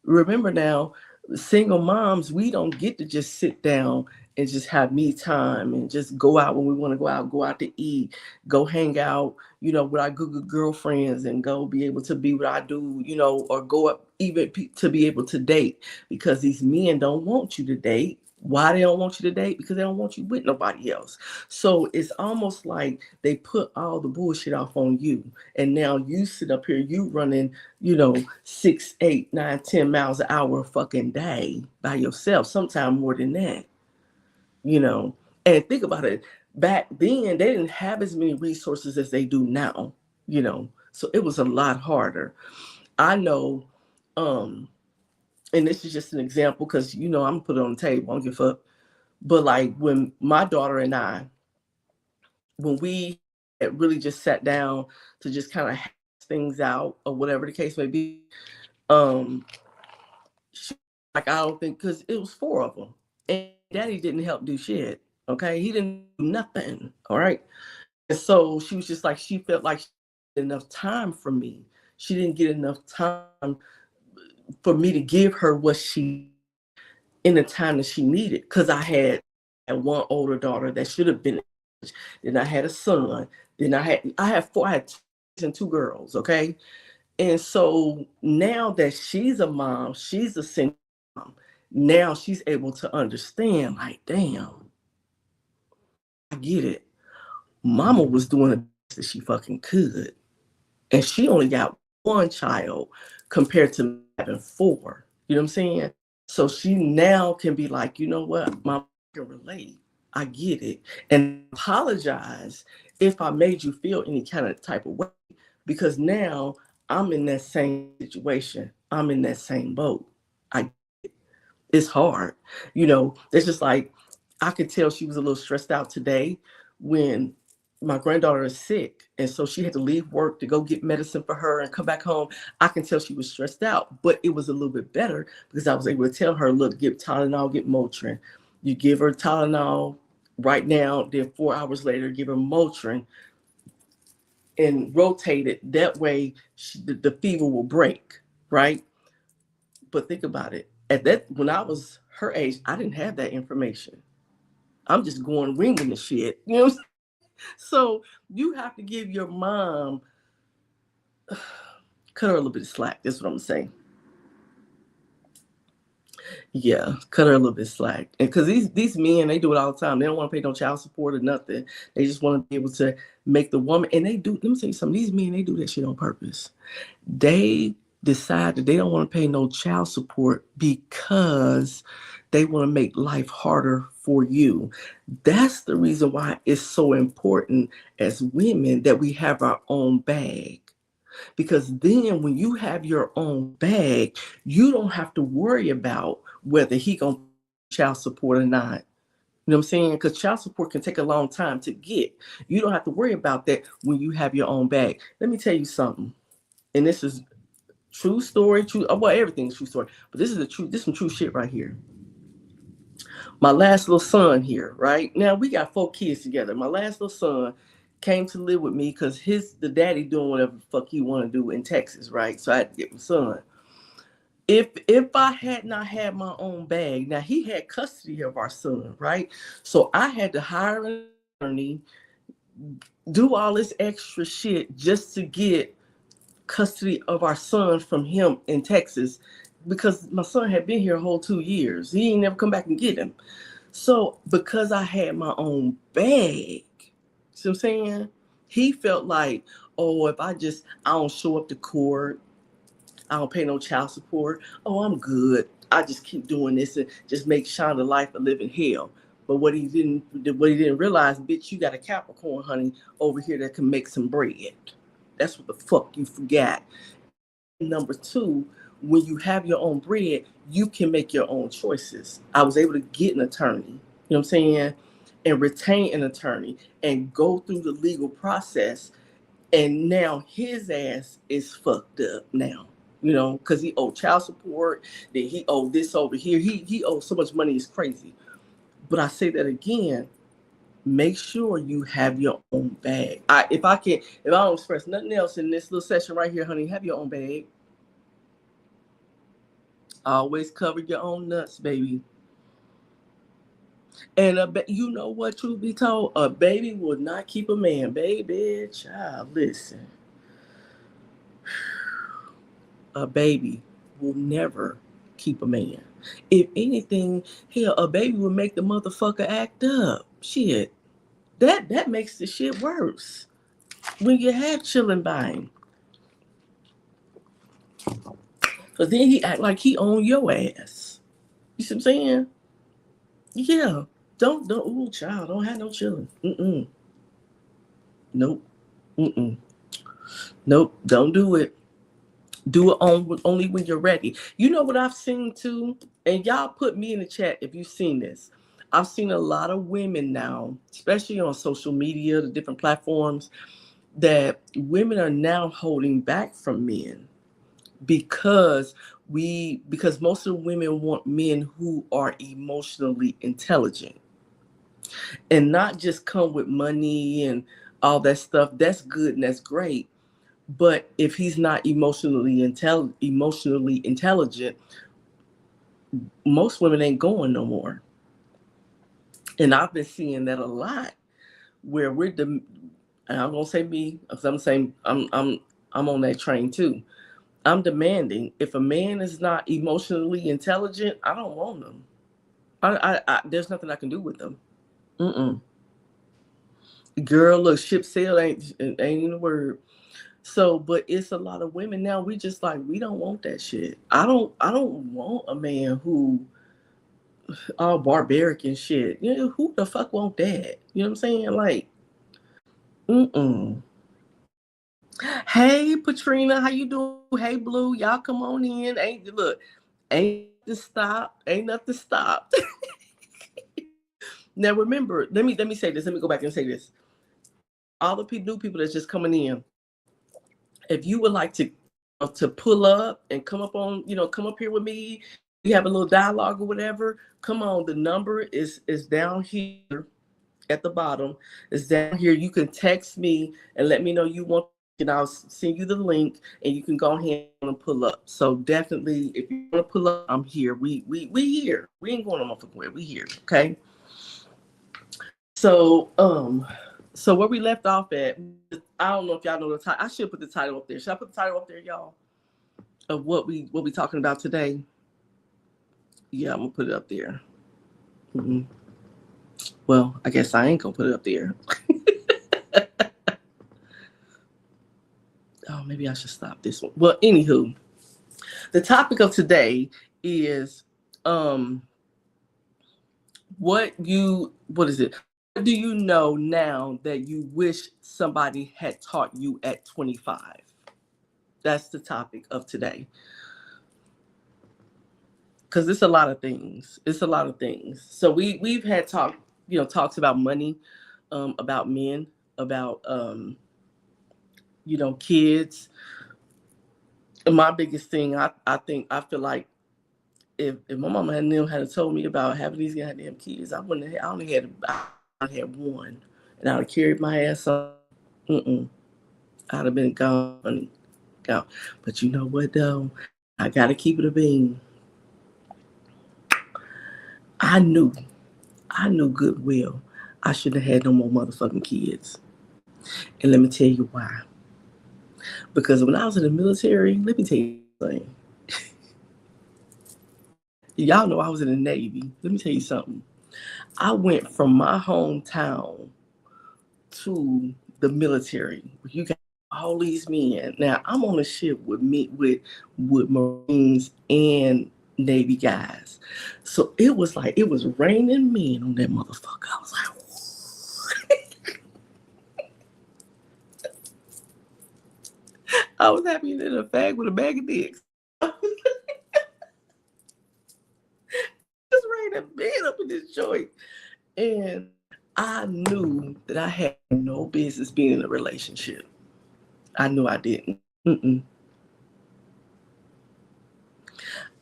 Remember now, single moms, we don't get to just sit down and just have me time and just go out when we want to go out to eat, go hang out, with our good girlfriends and go be able to be what I do, or go up even to be able to date, because these men don't want you to date. Why they don't want you to date? Because they don't want you with nobody else. So it's almost like they put all the bullshit off on you. And now you sit up here, you running, 6, 8, 9, 10 miles an hour a fucking day by yourself, sometimes more than that, you know. And think about it, back then they didn't have as many resources as they do now, so it was a lot harder. I know, and this is just an example because I'm gonna put it on the table, I don't give a fuck. But like when my daughter and I, when we had really just sat down to just kind of hash things out or whatever the case may be, um, she, like I don't think, because it was four of them, and Daddy didn't help do shit. Okay, he didn't do nothing. All right, and so she was just like, she felt like she didn't get enough time for me. She didn't get enough time for me to give her what she in the time that she needed, because I had one older daughter that should have been. Then I had a son. Then I had two and two girls. Okay, and so now that she's a mom, she's a single mom. Now she's able to understand. Like, damn, I get it. Mama was doing the best that she fucking could, and she only got one child compared to having four. You know what I'm saying? So she now can be like, you know what, Mama can relate. I get it. And apologize if I made you feel any kind of type of way, because now I'm in that same situation. I'm in that same boat. I It's hard. It's just like I could tell she was a little stressed out today when my granddaughter is sick. And so she had to leave work to go get medicine for her and come back home. I can tell she was stressed out, but it was a little bit better because I was able to tell her, look, get Tylenol, get Motrin. You give her Tylenol right now, then 4 hours later, give her Motrin and rotate it. That way the fever will break, right? But think about it. When I was her age, I didn't have that information. I'm just going ringing the shit. You know what I'm saying? So you have to give your mom, cut her a little bit of slack. That's what I'm saying. Yeah, cut her a little bit of slack. And because these men, they do it all the time. They don't want to pay no child support or nothing. They just want to be able to make the woman, and they do, let me tell you something, these men, they do that shit on purpose. They decide that they don't want to pay no child support because they want to make life harder for you. That's the reason why it's so important as women that we have our own bag. Because then when you have your own bag, you don't have to worry about whether he gonna pay child support or not. You know what I'm saying? Because child support can take a long time to get. You don't have to worry about that when you have your own bag. Let me tell you something. And this is true story, true, well, everything's true story. But this is some true shit right here. My last little son here, right? Now we got 4 kids together. My last little son came to live with me because the daddy doing whatever the fuck he want to do in Texas, right? So I had to get my son. If I had not had my own bag, now he had custody of our son, right? So I had to hire an attorney, do all this extra shit just to get custody of our son from him in Texas, because my son had been here a whole 2 years. He ain't never come back and get him. So because I had my own bag, see what I'm saying? He felt like, oh, if I don't show up to court, I don't pay no child support, oh, I'm good. I just keep doing this and just make Shonda life a living hell. But what he didn't realize, bitch, you got a Capricorn, honey, over here that can make some bread. That's what the fuck you forgot. Number two, when you have your own bread, you can make your own choices. I was able to get an attorney, you know what I'm saying, and retain an attorney and go through the legal process. And now his ass is fucked up now, because he owed child support, then he owed this over here. He owed so much money, it's crazy. But I say that again, make sure you have your own bag. If I don't express nothing else in this little session right here, honey, have your own bag. Always cover your own nuts, baby. And you know what, truth be told, a baby will not keep a man. Baby, child, listen. A baby will never keep a man. If anything, hell, a baby will make the motherfucker act up. Shit. That makes the shit worse. When you have children by him. Cause then he act like he own your ass. You see what I'm saying? Yeah. Ooh, child, don't have no children. Nope. Mm-mm. Nope. Don't do it. Do it only when you're ready. You know what I've seen too? And y'all put me in the chat if you've seen this. I've seen a lot of women now, especially on social media, the different platforms, that women are now holding back from men because most of the women want men who are emotionally intelligent and not just come with money and all that stuff. That's good and that's great. But if he's not emotionally intelligent, most women ain't going no more. And I've been seeing that a lot, where and I'm gonna say me, because I'm saying I'm on that train too. I'm demanding, if a man is not emotionally intelligent, I don't want him. There's nothing I can do with them. Mm-mm. Girl, look, ship sail ain't even a word. So, but it's a lot of women now. We just like, we don't want that shit. I don't want a man who all barbaric and shit. You know, who the fuck want that? You know what I'm saying? Like, mm-mm. Hey, Patrina, how you doing? Hey, Blue, y'all come on in. Ain't to stop. Ain't nothing stopped. Now remember, let me say this. Let me go back and say this. All the new people that's just coming in, if you would like to pull up and come up on, come up here with me, we have a little dialogue or whatever, come on. The number is down here at the bottom. It's down here. You can text me and let me know you want, and I'll send you the link and you can go ahead and pull up. So definitely, if you want to pull up, I'm here. We here. We ain't going no motherfucking way. We here. Okay. So where we left off at, I don't know if y'all know the title. I should put the title up there. Should I put the title up there, y'all? Of what we talking about today? Yeah, I'm gonna put it up there. Mm-hmm. Well, I guess I ain't gonna put it up there. Oh, maybe I should stop this one. Well, anywho, the topic of today is what is it? What do you know now that you wish somebody had taught you at 25? That's the topic of today. Because it's a lot of things. It's a lot of things. So we've had talks about money, about men, about kids. And my biggest thing, I feel like if my mama had told me about having these goddamn kids, I wouldn't have. I had one, and I'd have carried my ass on. I'd have been gone. But you know what though? I gotta keep it a bean. I knew goodwill I shouldn't have had no more motherfucking kids. And let me tell you why. Because when I was in the military, let me tell you something. Y'all know I was in the Navy. Let me tell you something. I went from my hometown to the military. You got all these men. Now I'm on a ship with Marines and Navy guys. So it was raining men on that motherfucker. I was like, I was happy in a fag with a bag of dicks. It's raining men up in this joint. And I knew that I had no business being in a relationship. I knew I didn't.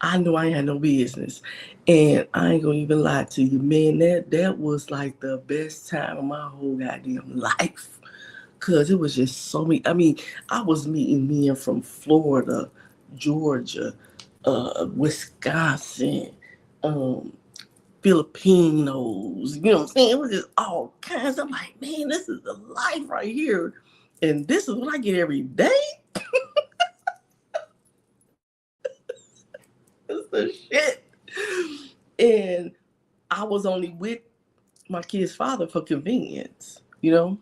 I knew I had no business. And I ain't gonna even lie to you, man, that was like the best time of my whole goddamn life. Cause it was just so many. I mean, I was meeting men from Florida, Georgia, Wisconsin, um, Filipinos. You know what I'm saying? It was just all kinds. I'm like, man, this is the life right here, and this is what I get every day. It's the shit. And I was only with my kid's father for convenience, you know?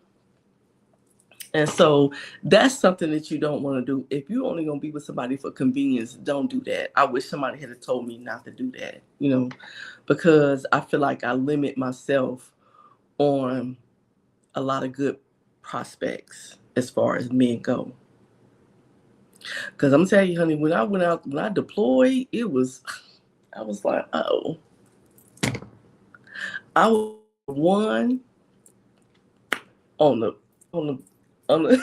And so that's something that you don't want to do. If you're only going to be with somebody for convenience, don't do that. I wish somebody had told me not to do that, you know, because I feel like I limit myself on a lot of good prospects as far as men go. Because I'm telling you, honey, when I went out, when I deployed, I was like, oh, I was one on the, on the, on the,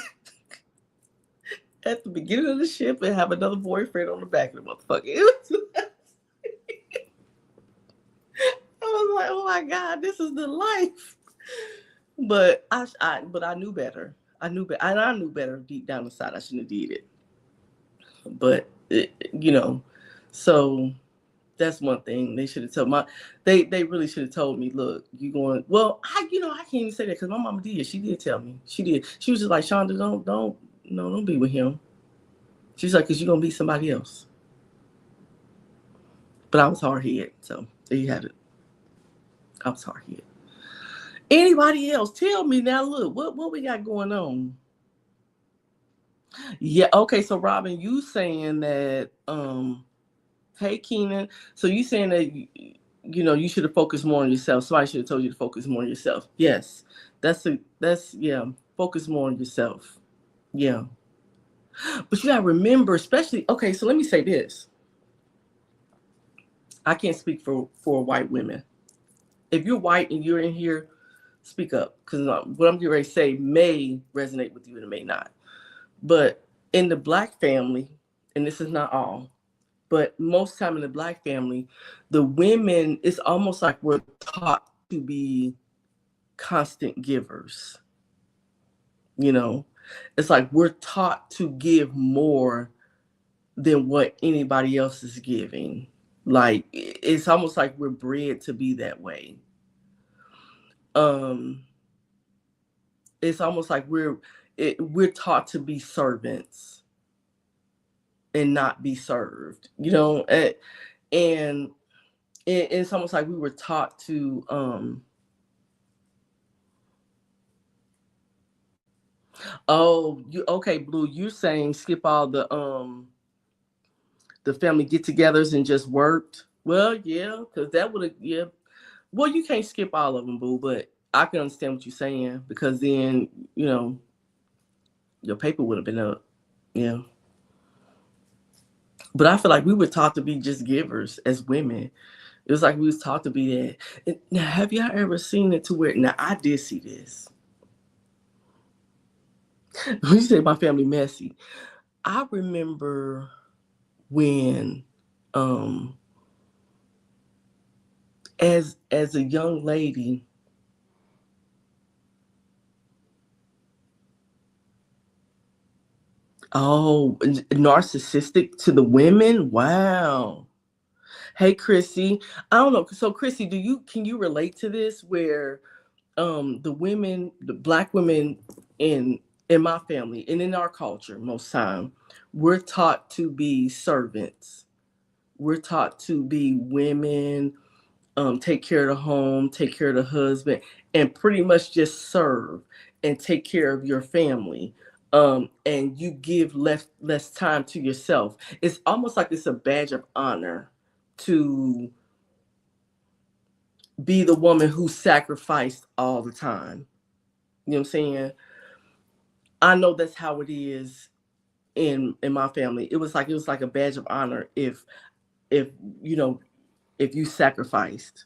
at the beginning of the ship and have another boyfriend on the back of the motherfucker. I was like, oh my God, this is the life. But but I knew better. I knew better deep down inside. I shouldn't have did it. But you know, so that's one thing they should have told they really should have told me, look, you going, well, I can't even say that because my mama did. She did tell me. She did. She was just like, Shonda, don't be with him. She's like, because you're gonna be somebody else. But I was hard headed, so there you have it. I was hard headed. Anybody else? Tell me now. Look, what we got going on? Yeah. Okay. So Robin, you saying that? Hey Keenan. So you saying that you should have focused more on yourself. Somebody should have told you to focus more on yourself. Yes. That's yeah. Focus more on yourself. Yeah. But you gotta remember, especially. Okay. So let me say this. I can't speak for white women. If you're white and you're in here, speak up because what I'm getting ready to say may resonate with you and it may not. But in the black family, and this is not all, but most time in the black family, the women, it's almost like we're taught to be constant givers. You know, it's like we're taught to give more than what anybody else is giving. Like it's almost like we're bred to be that way. Um, it's almost like we're taught to be servants and not be served. And it's almost like we were taught to oh, you okay, Blue, you're saying skip all the family get-togethers and just worked. Well, yeah, because that would have, yeah. Well, you can't skip all of them, Boo, but I can understand what you're saying because then, you know, your paper would have been up. Yeah. But I feel like we were taught to be just givers as women. It was like we was taught to be that. Now, have y'all ever seen it to where? Now, I did see this. When you say my family messy, I remember when, um, as a young lady, oh, narcissistic to the women. Wow. Hey, Chrissy. I don't know. So, Chrissy, can you relate to this where the black women in my family and in our culture most time, we're taught to be servants. We're taught to be women, take care of the home, take care of the husband, and pretty much just serve and take care of your family. And you give less time to yourself. It's almost like it's a badge of honor to be the woman who sacrificed all the time. You know what I'm saying? I know that's how it is in my family. It was like a badge of honor if you know if you sacrificed.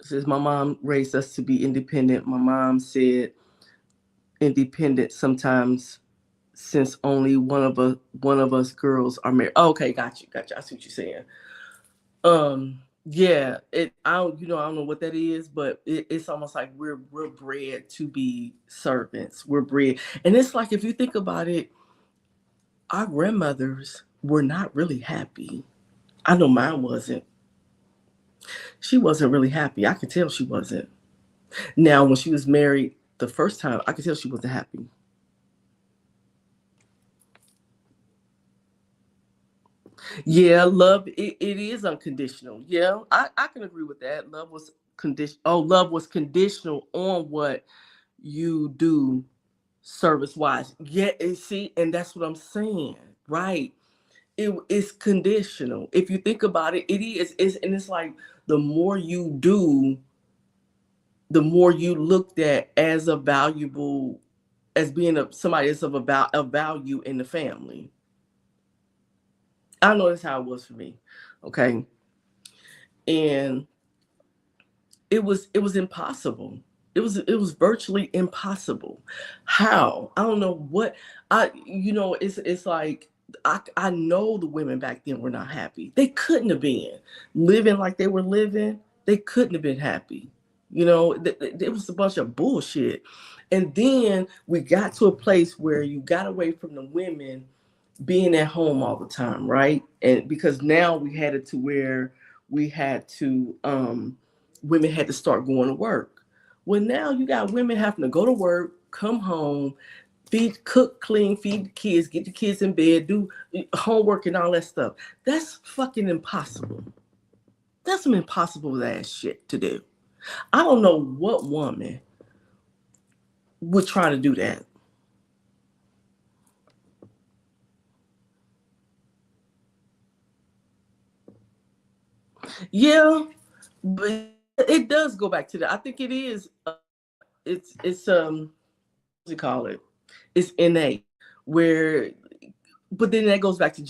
Since my mom raised us to be independent, my mom said independent sometimes, since only one of us girls are married. Oh, okay, got you. I see what you're saying. Yeah, I don't know what that is, but it's almost like we're bred to be servants. We're bred, and it's like if you think about it, our grandmothers were not really happy. I know mine wasn't. She wasn't really happy. I could tell she wasn't. Now, when she was married the first time, I could tell she wasn't happy. Yeah, love it is unconditional. Yeah, I can agree with that. Love was condition. Oh, love was conditional on what you do service wise. Yeah, and see, and that's what I'm saying. Right. It's conditional. If you think about it, it is. And it's like the more you do, the more you looked at as a valuable, as being somebody that's of value in the family. I know that's how it was for me. Okay. And it was impossible. It was virtually impossible. How? I don't know what it's like I know the women back then were not happy. They couldn't have been living like they were living. They couldn't have been happy. It was a bunch of bullshit. And then we got to a place where you got away from the women being at home all the time, right? And because now we had it to where we had to women had to start going to work. Well, now you got women having to go to work, come home, feed, cook, clean, feed the kids, get the kids in bed, do homework and all that stuff. That's fucking impossible. That's some impossible ass shit to do. I don't know what woman would try to do that. Yeah, but it does go back to that. I think it is. It's what do you call it? It's innate. Where, but then that goes back to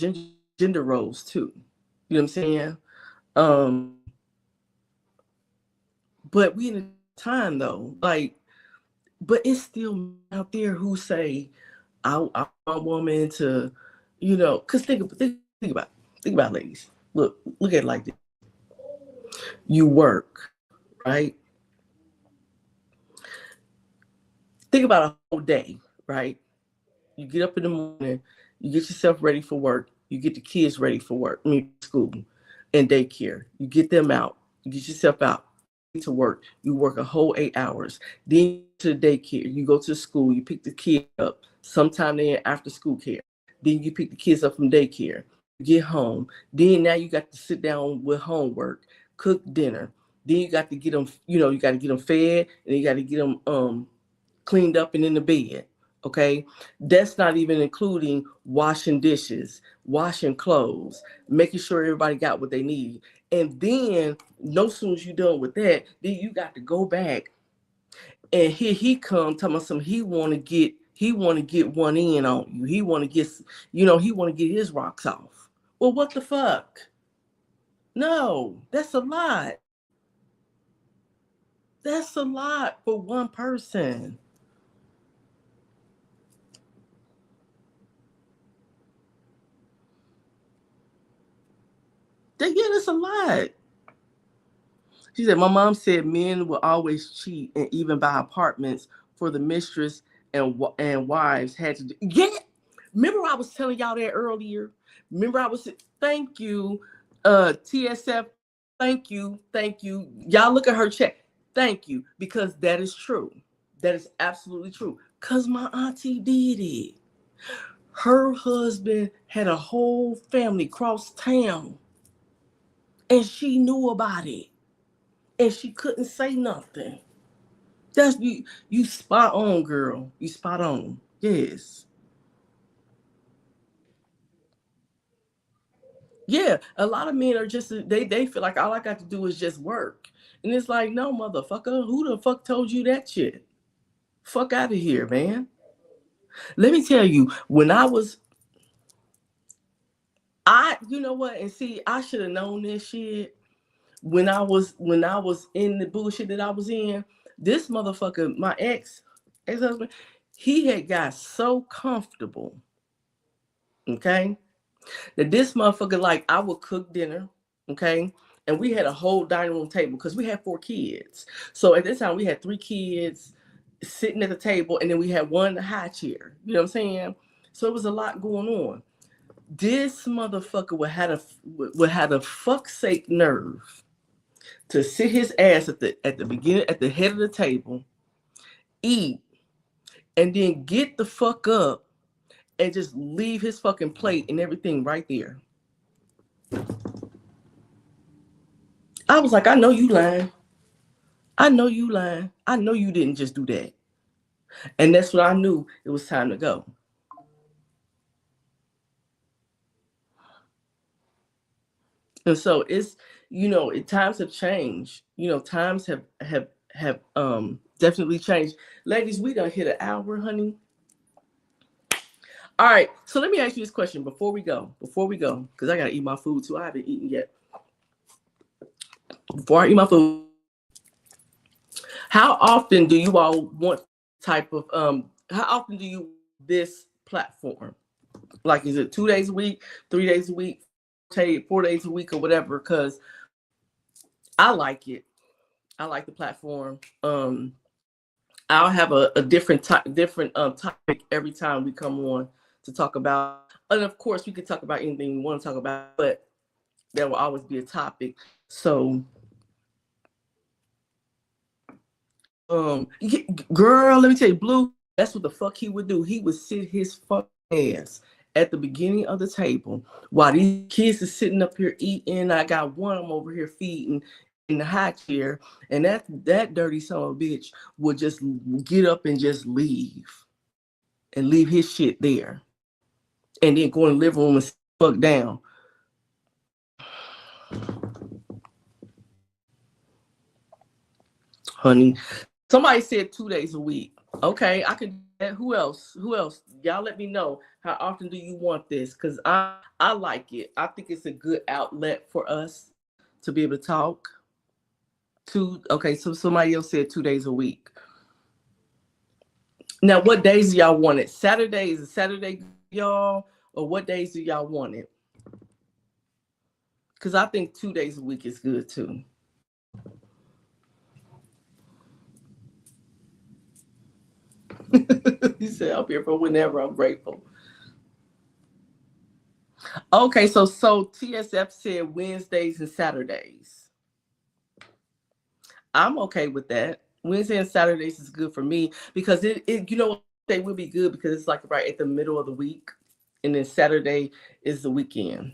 gender roles too. You know what I'm saying? Um, but we in a time though, like, but it's still out there who say, I want a woman to, because think about it, ladies. Look at it like this. You work, right? Think about a whole day, right? You get up in the morning, you get yourself ready for work, you get the kids ready for work, I mean school and daycare. You get them out, you get yourself out to work. You work a whole 8 hours. Then you go to the daycare, you go to school, you pick the kid up. Sometime they in after school care. Then you pick the kids up from daycare. You get home. Then now you got to sit down with homework, cook dinner. Then you got to get them, you got to get them fed, and you got to get them cleaned up and in the bed. Okay. That's not even including washing dishes, washing clothes, making sure everybody got what they need. And then no sooner as you done with that, then you got to go back, and here he come talking about some he want to get one in on you. He want to get his rocks off. Well, what the fuck? No, that's a lot. That's a lot for one person. Yeah, that's a lot. She said, my mom said men will always cheat and even buy apartments for the mistress and wives had to do. Yeah. Remember I was telling y'all that earlier? Remember I was, thank you, TSF, thank you. Y'all look at her check. Thank you, because that is true. That is absolutely true. Because my auntie did it. Her husband had a whole family cross town, and she knew about it, and she couldn't say nothing. That's you. You spot on, girl. You spot on. Yes. Yeah. A lot of men are just they feel like all I got to do is just work, and it's like, no, motherfucker. Who the fuck told you that shit? Fuck out of here, man. Let me tell you, when I was, you know what? And see, I should have known this shit when I was in the bullshit that I was in. This motherfucker, my ex husband, He had got so comfortable, okay, that this motherfucker, like, I would cook dinner, okay, and we had a whole dining room table because we had 4 kids. So at this time, we had 3 kids sitting at the table, and then we had one high chair. You know what I'm saying? So it was a lot going on. This motherfucker would have a fuck sake nerve to sit his ass at the beginning, at the head of the table, eat, and then get the fuck up and just leave his fucking plate and everything right there. I was like, I know you lying. I know you lying. I know you didn't just do that. And that's when I knew it was time to go. And so it's, times have changed. Times have definitely changed. Ladies, we done hit an hour, honey. All right. So let me ask you this question before we go. Because I gotta eat my food too. I haven't eaten yet. Before I eat my food, how often do you all want type of how often do you this platform? Like, is it 2 days a week, 3 days a week, 4 days a week, or whatever? Because I like it. I like the platform. I'll have a different topic every time we come on to talk about. And of course, we can talk about anything we want to talk about, but there will always be a topic. So, girl, let me tell you, Blue, that's what the fuck he would do. He would sit his fuck ass at the beginning of the table while these kids are sitting up here eating. I got one of them over here feeding in the high chair, and that dirty son of a bitch would just get up and just leave his shit there, and then go in the living room and sit fuck down. Honey, somebody said 2 days a week. Okay, I could. Who else? Y'all let me know. How often do you want this? Because I like it. I think it's a good outlet for us to be able to talk. Okay, so somebody else said 2 days a week. Now, what days do y'all want it? Saturday, is it Saturday, y'all? Or what days do y'all want it? Because I think 2 days a week is good too. He said, I'm here for whenever. I'm grateful. Okay, so TSF said Wednesdays and Saturdays. I'm okay with that. Wednesday and Saturdays is good for me because it they will be good because it's like right at the middle of the week, and then Saturday is the weekend.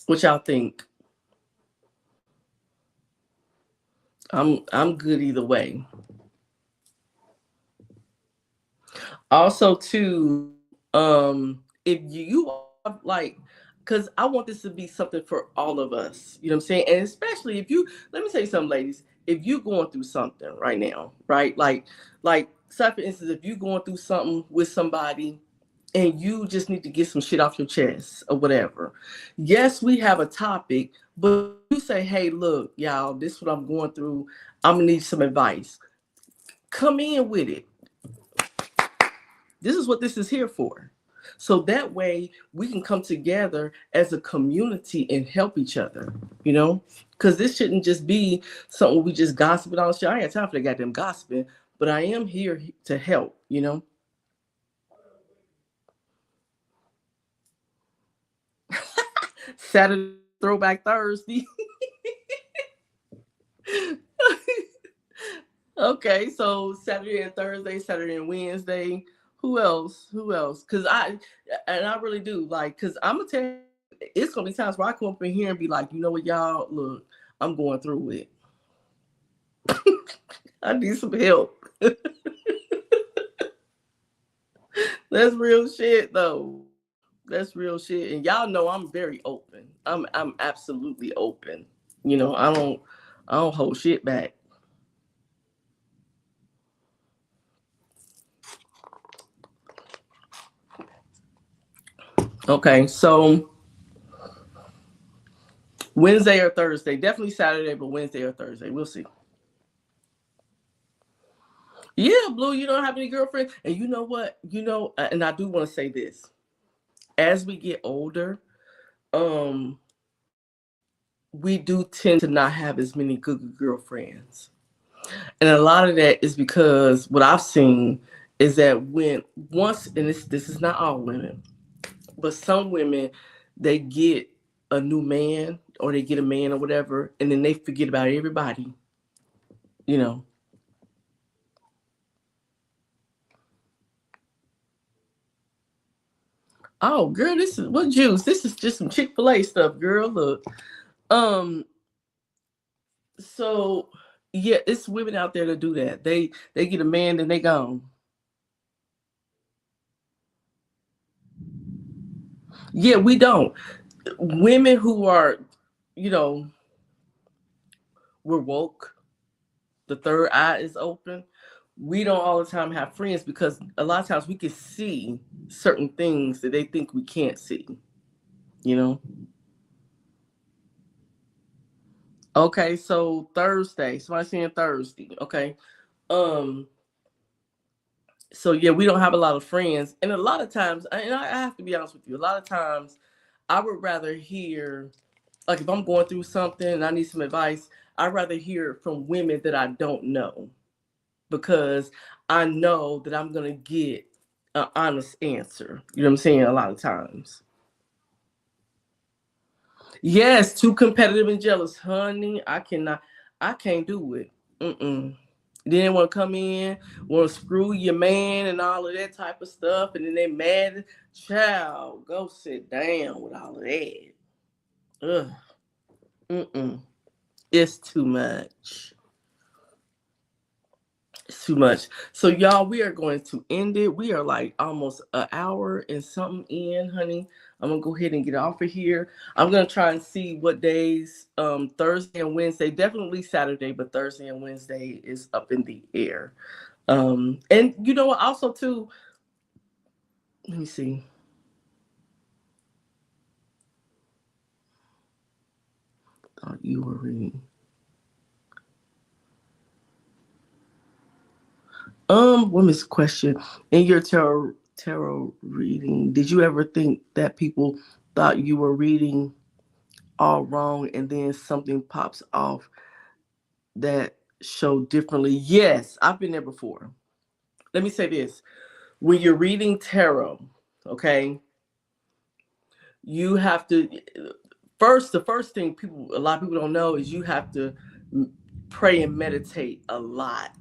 What y'all think? I'm good either way. Also, too, if you like, because I want this to be something for all of us. You know what I'm saying? And especially if you, let me tell you something, ladies. If you're going through something right now, right? Like, say for instance, if you're going through something with somebody and you just need to get some shit off your chest or whatever. Yes, we have a topic, but you say, hey, look, y'all, this is what I'm going through. I'm gonna need some advice. Come in with it. This is what this is here for. So that way we can come together as a community and help each other, because this shouldn't just be something we just gossiping on. Shit, I ain't got time for that goddamn gossiping, but I am here to help. Saturday, Throwback Thursday. Okay, so Saturday and Thursday, Saturday and Wednesday. Who else? Because I really do because I'm gonna tell you, it's gonna be times where I come up in here and be like, you know what, y'all, look, I'm going through it. I need some help. That's real shit, though. That's real shit, and y'all know I'm very open. I'm absolutely open. I don't hold shit back. Okay, so Wednesday or Thursday, definitely Saturday, but Wednesday or Thursday, we'll see. Yeah, Blue, you don't have any girlfriend. And you know what? And I do want to say this. As we get older, um, we do tend to not have as many good girlfriends. And a lot of that is because what I've seen is that when once, and this is not all women, but some women, they get a new man or they get a man or whatever, and then they forget about everybody, you know. Oh, girl, this is what juice? This is just some Chick-fil-A stuff, girl. Look. Um, so yeah, it's women out there that do that. They get a man and they gone. Yeah, we don't. Women who are, you know, we're woke, the third eye is open. We don't all the time have friends because a lot of times we can see certain things that they think we can't see, you know? Okay, so Thursday, somebody saying Thursday, okay. Um, so yeah, we don't have a lot of friends. And a lot of times, and I have to be honest with you, a lot of times I would rather hear, like if I'm going through something and I need some advice, I'd rather hear from women that I don't know because I know that I'm gonna get an honest answer. You know what I'm saying? A lot of times. Yes, too competitive and jealous, honey. I cannot. I can't do it. Mm-mm. Then they want to come in, want to screw your man and all of that type of stuff, and then they mad. Child, go sit down with all of that. Ugh. Mm-mm. It's too much. It's too much. So y'all, we are going to end it. We are like almost an hour and something in, honey. I'm gonna go ahead and get off of here. I'm gonna try and see what days, Thursday and Wednesday, definitely Saturday, but Thursday and Wednesday is up in the air. And you know what? Also, too, let me see. Thought you were reading. Women's question. In your tarot reading, did you ever think that people thought you were reading all wrong and then something pops off that show differently? Yes, I've been there before. Let me say this. When you're reading tarot, okay, you have to first the first thing people a lot of people don't know is you have to pray and meditate a lot.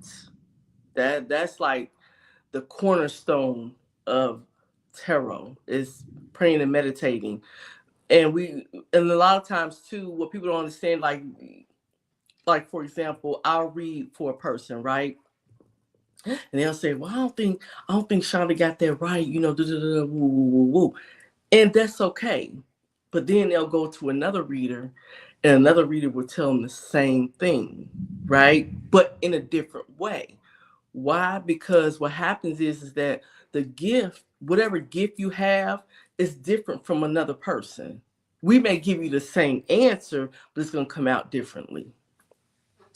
That's like the cornerstone of tarot is praying and meditating. And a lot of times too, what people don't understand, like for example, I'll read for a person, right? And they'll say, "Well, I don't think Shonda got that right," woo, woo, woo, woo. And that's okay. But then they'll go to another reader, and another reader will tell them the same thing, right? But in a different way. Why? Because what happens is that the gift, whatever gift you have, is different from another person. We may give you the same answer, but it's going to come out differently.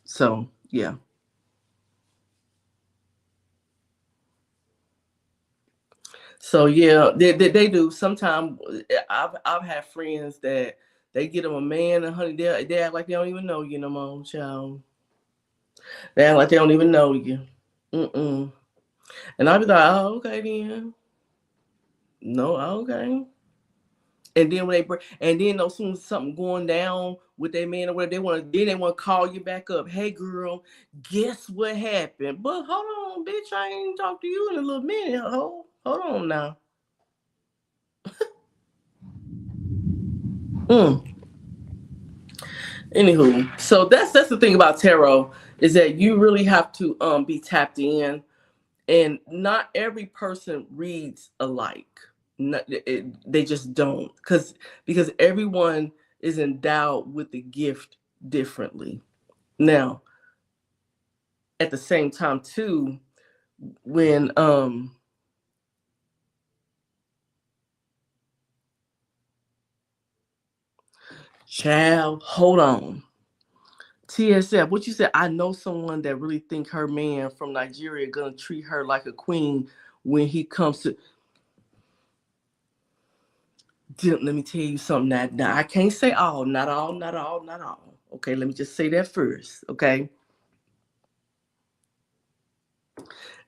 So, yeah. So yeah, they do. Sometimes I've had friends that they get them a man and honey, they act like they don't even know you no more, child. They act like they don't even know you. Mm-mm. And I'll be like, oh, okay then. No, okay. And then when they break, and then as soon as something going down with their man or whatever, they want to call you back up. Hey girl, guess what happened? But hold on, bitch, I ain't talked to you in a little minute. Hold on now. Mm. Anywho, so that's the thing about tarot is that you really have to be tapped in, and not every person reads alike. They just don't, because everyone is endowed with the gift differently. Now, at the same time, too, when child, hold on, TSF, what you said? I know someone that really think her man from Nigeria gonna treat her like a queen when he comes to. Let me tell you something. Now I can't say all, not all, not all, not all. Okay, let me just say that first. Okay,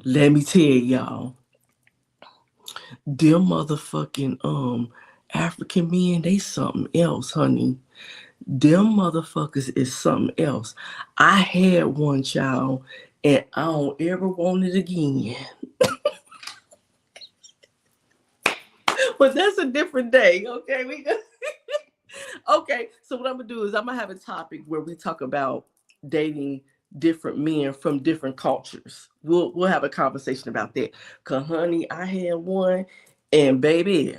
let me tell y'all, them motherfucking African men, they something else, honey. Them motherfuckers is something else. I had one child, and I don't ever want it again. But that's a different day. Okay, okay. So what I'm gonna do is I'm gonna have a topic where we talk about dating different men from different cultures. We'll have a conversation about that. Cause honey, I had one, and baby,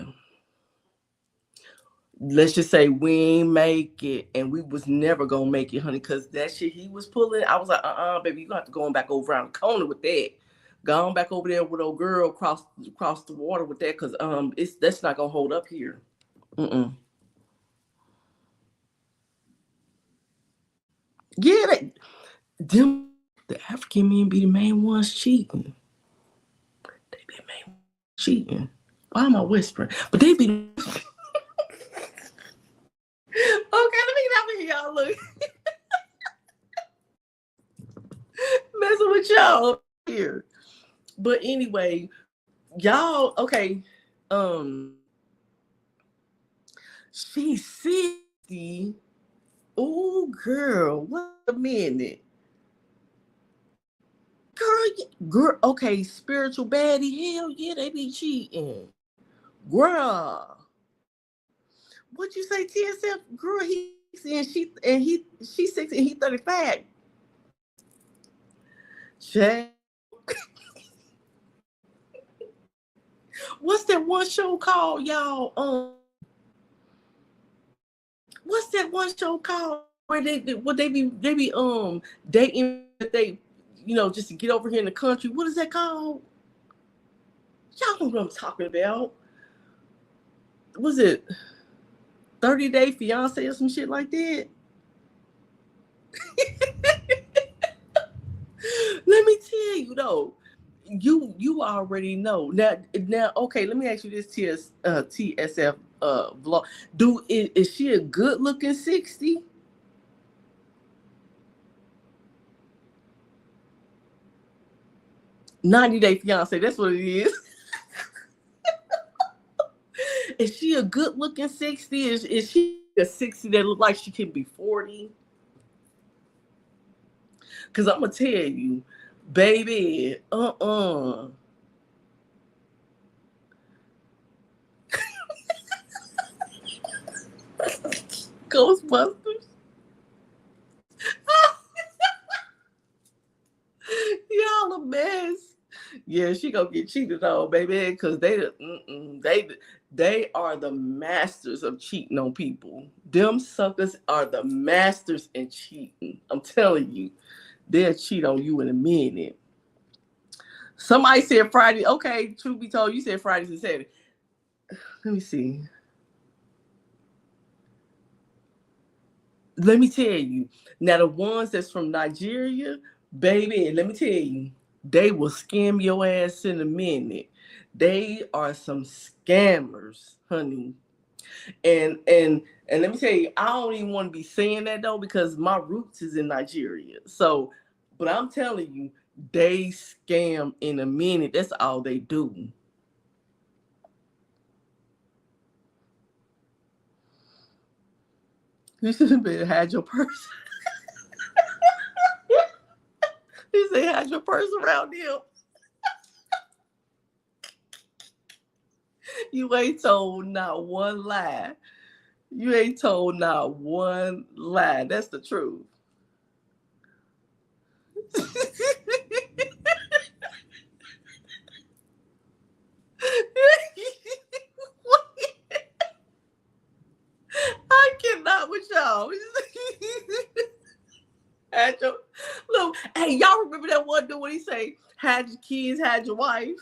let's just say we ain't make it, and we was never gonna make it, honey. Cause that shit he was pulling, I was like, baby, you gonna have to go on back over around the corner with that. Go on back over there with old girl across the water with that, cause that's not gonna hold up here. Mm-mm. Yeah, them the African men be the main ones cheating. They be the main ones cheating. Why am I whispering? But they be okay. Let me get out of here, y'all. Look, messing with y'all here. But anyway, y'all, okay. She's 60. Oh, girl, wait a minute. Girl, okay, spiritual baddie. Hell yeah, they be cheating. Girl. What you say, TSF? Girl, she's 60 and he 35. Shit. What's that one show called, y'all? What's that one show called where they be dating they just to get over here in the country? What is that called? Y'all know what I'm talking about. Was it 30-Day Fiance or some shit like that? Let me tell you though, you already know. Now okay, let me ask you this TSF vlog. Is she a good looking 60? 90-Day Fiance, that's what it is. Is she a good looking 60? Is she a 60 that look like she can be 40? Cause I'm gonna tell you, baby, Ghostbusters. Y'all a mess. Yeah, she gonna get cheated on, baby, because they are the masters of cheating on people. Them suckers are the masters in cheating. I'm telling you, they'll cheat on you in a minute. Somebody said Friday. Okay, truth be told, you said Fridays and Saturday. Let me see. Let me tell you. Now the ones that's from Nigeria, baby, let me tell you, they will scam your ass in a minute. They are some scammers, honey. And let me tell you, I don't even want to be saying that though, because my roots is in Nigeria. So, but I'm telling you, they scam in a minute. That's all they do. You should have been had your purse. You say had your purse around him. You ain't told not one lie. You ain't told not one lie. That's the truth. I cannot with y'all. Had your, look, hey, y'all remember that one dude when he say, had your kids, had your wife?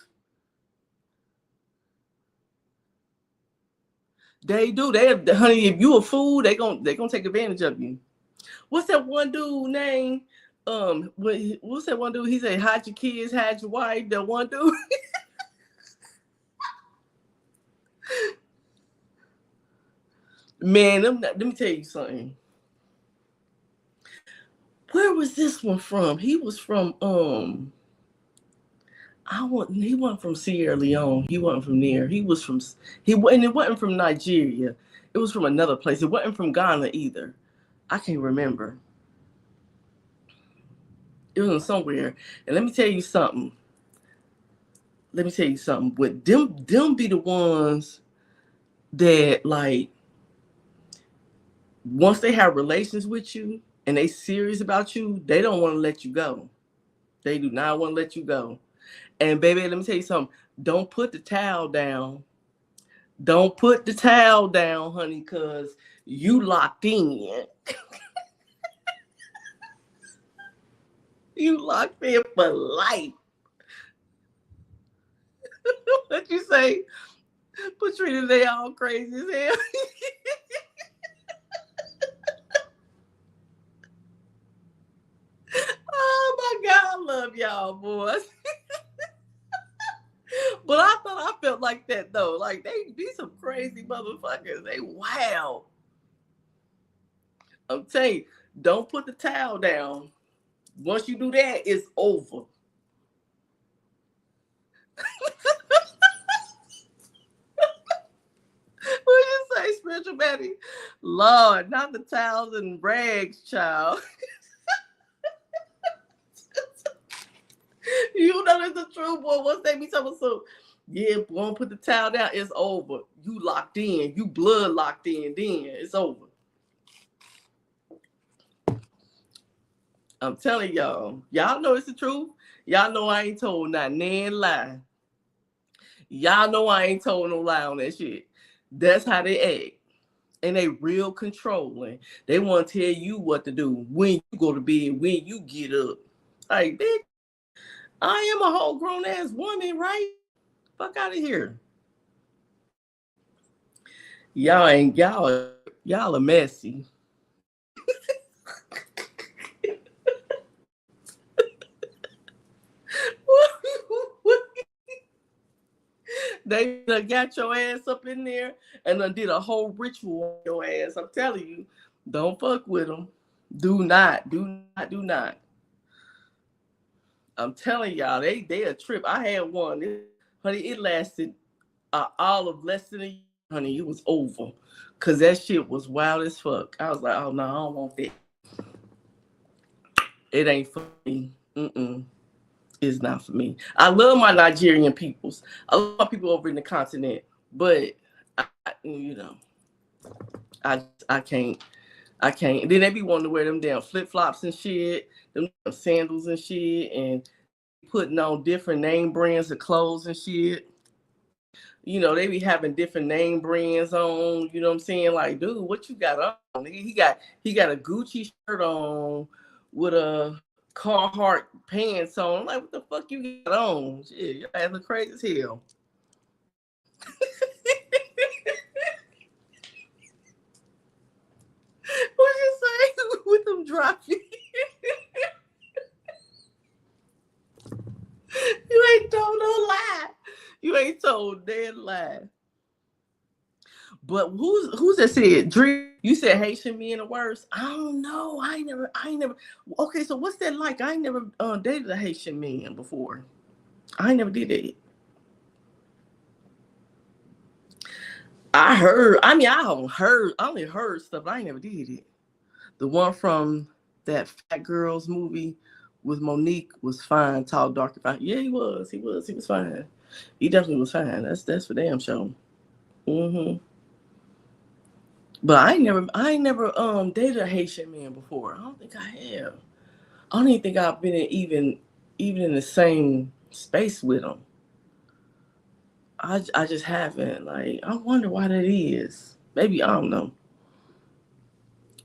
They do. Honey, if you a fool, they gonna take advantage of you. What's that one dude name? What's that one dude? He said, "Hide your kids, hide your wife." That one dude. Man, let me tell you something. Where was this one from? He was from he wasn't from Sierra Leone. He wasn't from there. And it wasn't from Nigeria. It was from another place. It wasn't from Ghana either. I can't remember. It was from somewhere. And let me tell you something. With them be the ones that like once they have relations with you and they serious about you, they don't want to let you go. They do not want to let you go. And baby, let me tell you something. Don't put the towel down. Don't put the towel down, honey, because you locked in. You locked in for life. What you say? Patrina, they all crazy as hell. Oh my God, I love y'all, boys. But I thought I felt like that though. Like they be some crazy motherfuckers. They wow. I'm telling you, don't put the towel down. Once you do that, it's over. What you say, spiritual Betty? Lord, not the towels and rags, child. You know it's the truth, boy. Once they be talking so, yeah, won't put the towel down, it's over. You locked in. You blood locked in, then it's over. I'm telling y'all. Y'all know it's the truth. Y'all know I ain't told not nan lie. Y'all know I ain't told no lie on that shit. That's how they act. And they real controlling. They want to tell you what to do, when you go to bed, when you get up. Like, bitch, I am a whole grown ass woman, right? Fuck out of here. Y'all are messy. They done got your ass up in there and done did a whole ritual on your ass. I'm telling you, don't fuck with them. Do not, do not, do not. I'm telling y'all, they a trip. I had one, honey. It lasted all of less than a year, honey. It was over, cause that shit was wild as fuck. I was like, oh no, I don't want that. It ain't for me. Mm-mm. It's not for me. I love my Nigerian peoples. I love my people over in the continent, but you know, I can't. I can't. And then they be wanting to wear them damn flip flops and shit, them sandals and shit, and putting on different name brands of clothes and shit. You know, they be having different name brands on. You know what I'm saying? Like, dude, what you got on? He got a Gucci shirt on with a Carhartt pants on. I'm like, what the fuck you got on? Shit, your ass look crazy as hell. What you say with them dry feet? You ain't told no lie. You ain't told dead lie. But who's that said? Dream, you said Haitian men are worse. I don't know. I ain't never. Okay, so what's that like? I ain't never dated a Haitian man before. I ain't never did that. I heard. I mean, I don't heard. I only heard stuff. I ain't never did it. The one from that Fat Girls movie with Monique was fine, tall, dark, and fine. Yeah, he was. He was fine. He definitely was fine. That's for damn sure. Mm-hmm. But I ain't never dated a Haitian man before. I don't think I have. I don't even think I've been even in the same space with them. I just haven't. Like I wonder why that is. Maybe I don't know.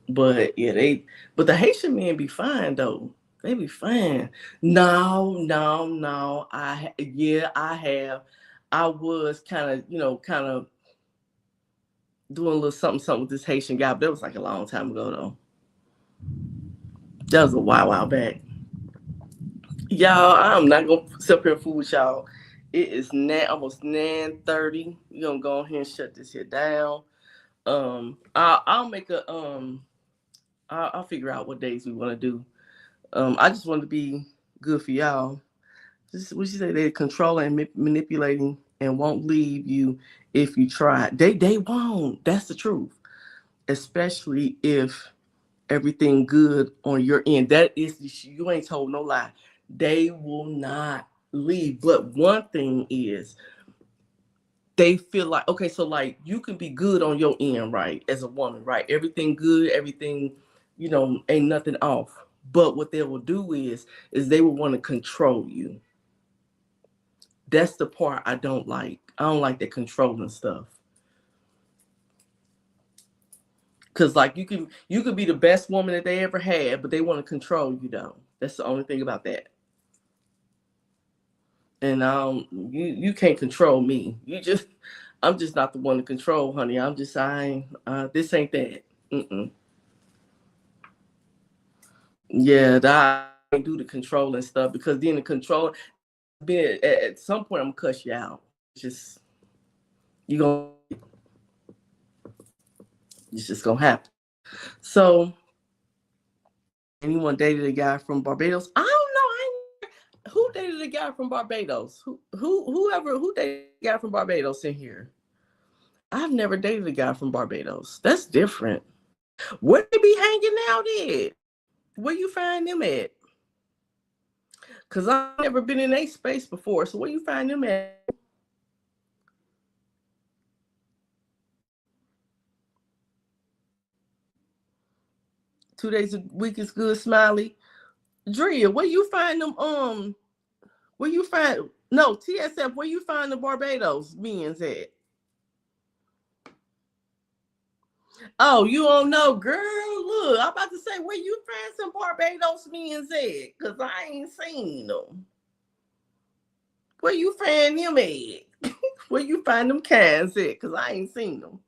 But yeah, but the Haitian men be fine though. They be fine. No, no, no. Yeah, I have. I was kind of doing a little something with this Haitian guy, but that was like a long time ago though. That was a while back. Y'all, I'm not gonna sit up here and fool with y'all. It is almost 9:30. We gonna go ahead and shut this here down. I'll make a I'll figure out what days we want to do. I just want to be good for y'all. Just what you say, they're controlling and manipulating and won't leave you if you try. They won't. That's the truth. Especially if everything good on your end. That is, you ain't told no lie. They will not leave. But one thing is, they feel like, okay, so like you can be good on your end, right? As a woman, right? Everything good, everything, ain't nothing off. But what they will do is they will want to control you. That's the part I don't like. I don't like that controlling stuff. Cause like you could be the best woman that they ever had, but they want to control you though. That's the only thing about that. And you can't control me. I'm just not the one to control, honey. This ain't that. Mm-mm. Yeah, that I can't do the controlling stuff because then the control, at some point I'm gonna cuss you out. Just you gonna it's just gonna happen. So anyone dated a guy from Barbados? I don't know. Who dated a guy from Barbados? Who dated a guy from Barbados in here? I've never dated a guy from Barbados. That's different. Where they be hanging out at? Where you find them at? Cause I've never been in a space before. So where you find them at? 2 days a week is good, Smiley. Drea, where you find them? Where you find no TSF? Where you find the Barbados men's at? Oh, you don't know, girl. Look, I'm about to say where you find some Barbados men's at, cause I ain't seen them. Where you find them at? Where you find them cans at? Cause I ain't seen them.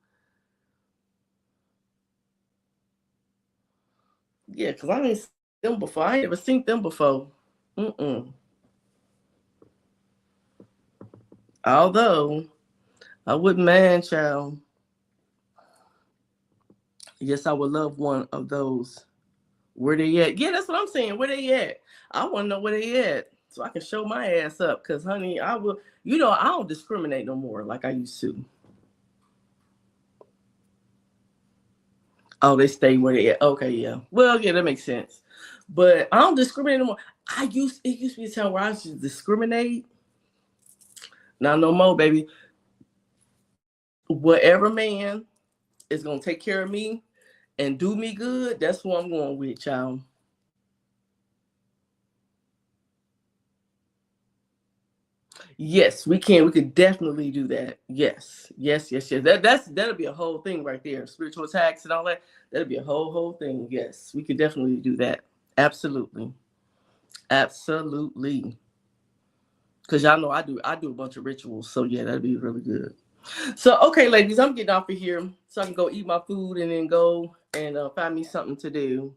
Yeah, cause I ain't seen them before. I ain't never seen them before. Mm-mm. Although I wouldn't mind, child. Yes, I would love one of those. Where they at? Yeah, that's what I'm saying. Where they at? I want to know where they at so I can show my ass up. Cause honey, I will. I don't discriminate no more like I used to. Oh, they stay where they at. Okay, yeah. Well, yeah, that makes sense. But I don't discriminate no more. It used to be a time where I used to discriminate. Not no more, baby. Whatever man is gonna take care of me and do me good, that's who I'm going with, child. Yes, we can. We could definitely do that. Yes, yes, yes, yes. That'll be a whole thing right there. Spiritual attacks and all that. That'll be a whole thing. Yes, we could definitely do that. Absolutely, absolutely. Because y'all know I do a bunch of rituals. So yeah, that'd be really good. So okay, ladies, I'm getting off of here so I can go eat my food and then go and find me something to do.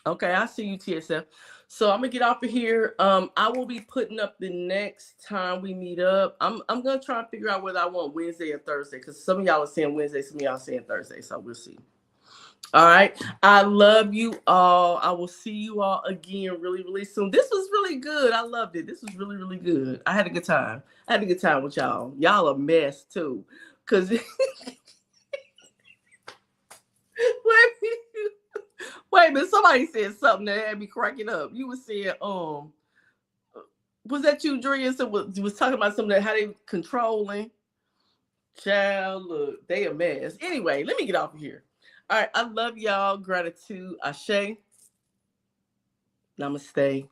Okay, I see you, TSF. So I'm gonna get off of here. I will be putting up the next time we meet up. I'm gonna try and figure out whether I want Wednesday or Thursday because some of y'all are saying Wednesday, some of y'all are saying Thursday. So we'll see. All right. I love you all. I will see you all again really, really soon. This was really good. I loved it. This was really, really good. I had a good time. I had a good time with y'all. Y'all a mess too. Cause wait a minute, somebody said something that had me cracking up. You were saying, was that you, Drea? So was talking about something that how they controlling. Child, look, they a mess. Anyway, let me get off of here. All right, I love y'all. Gratitude, Ashe, Namaste.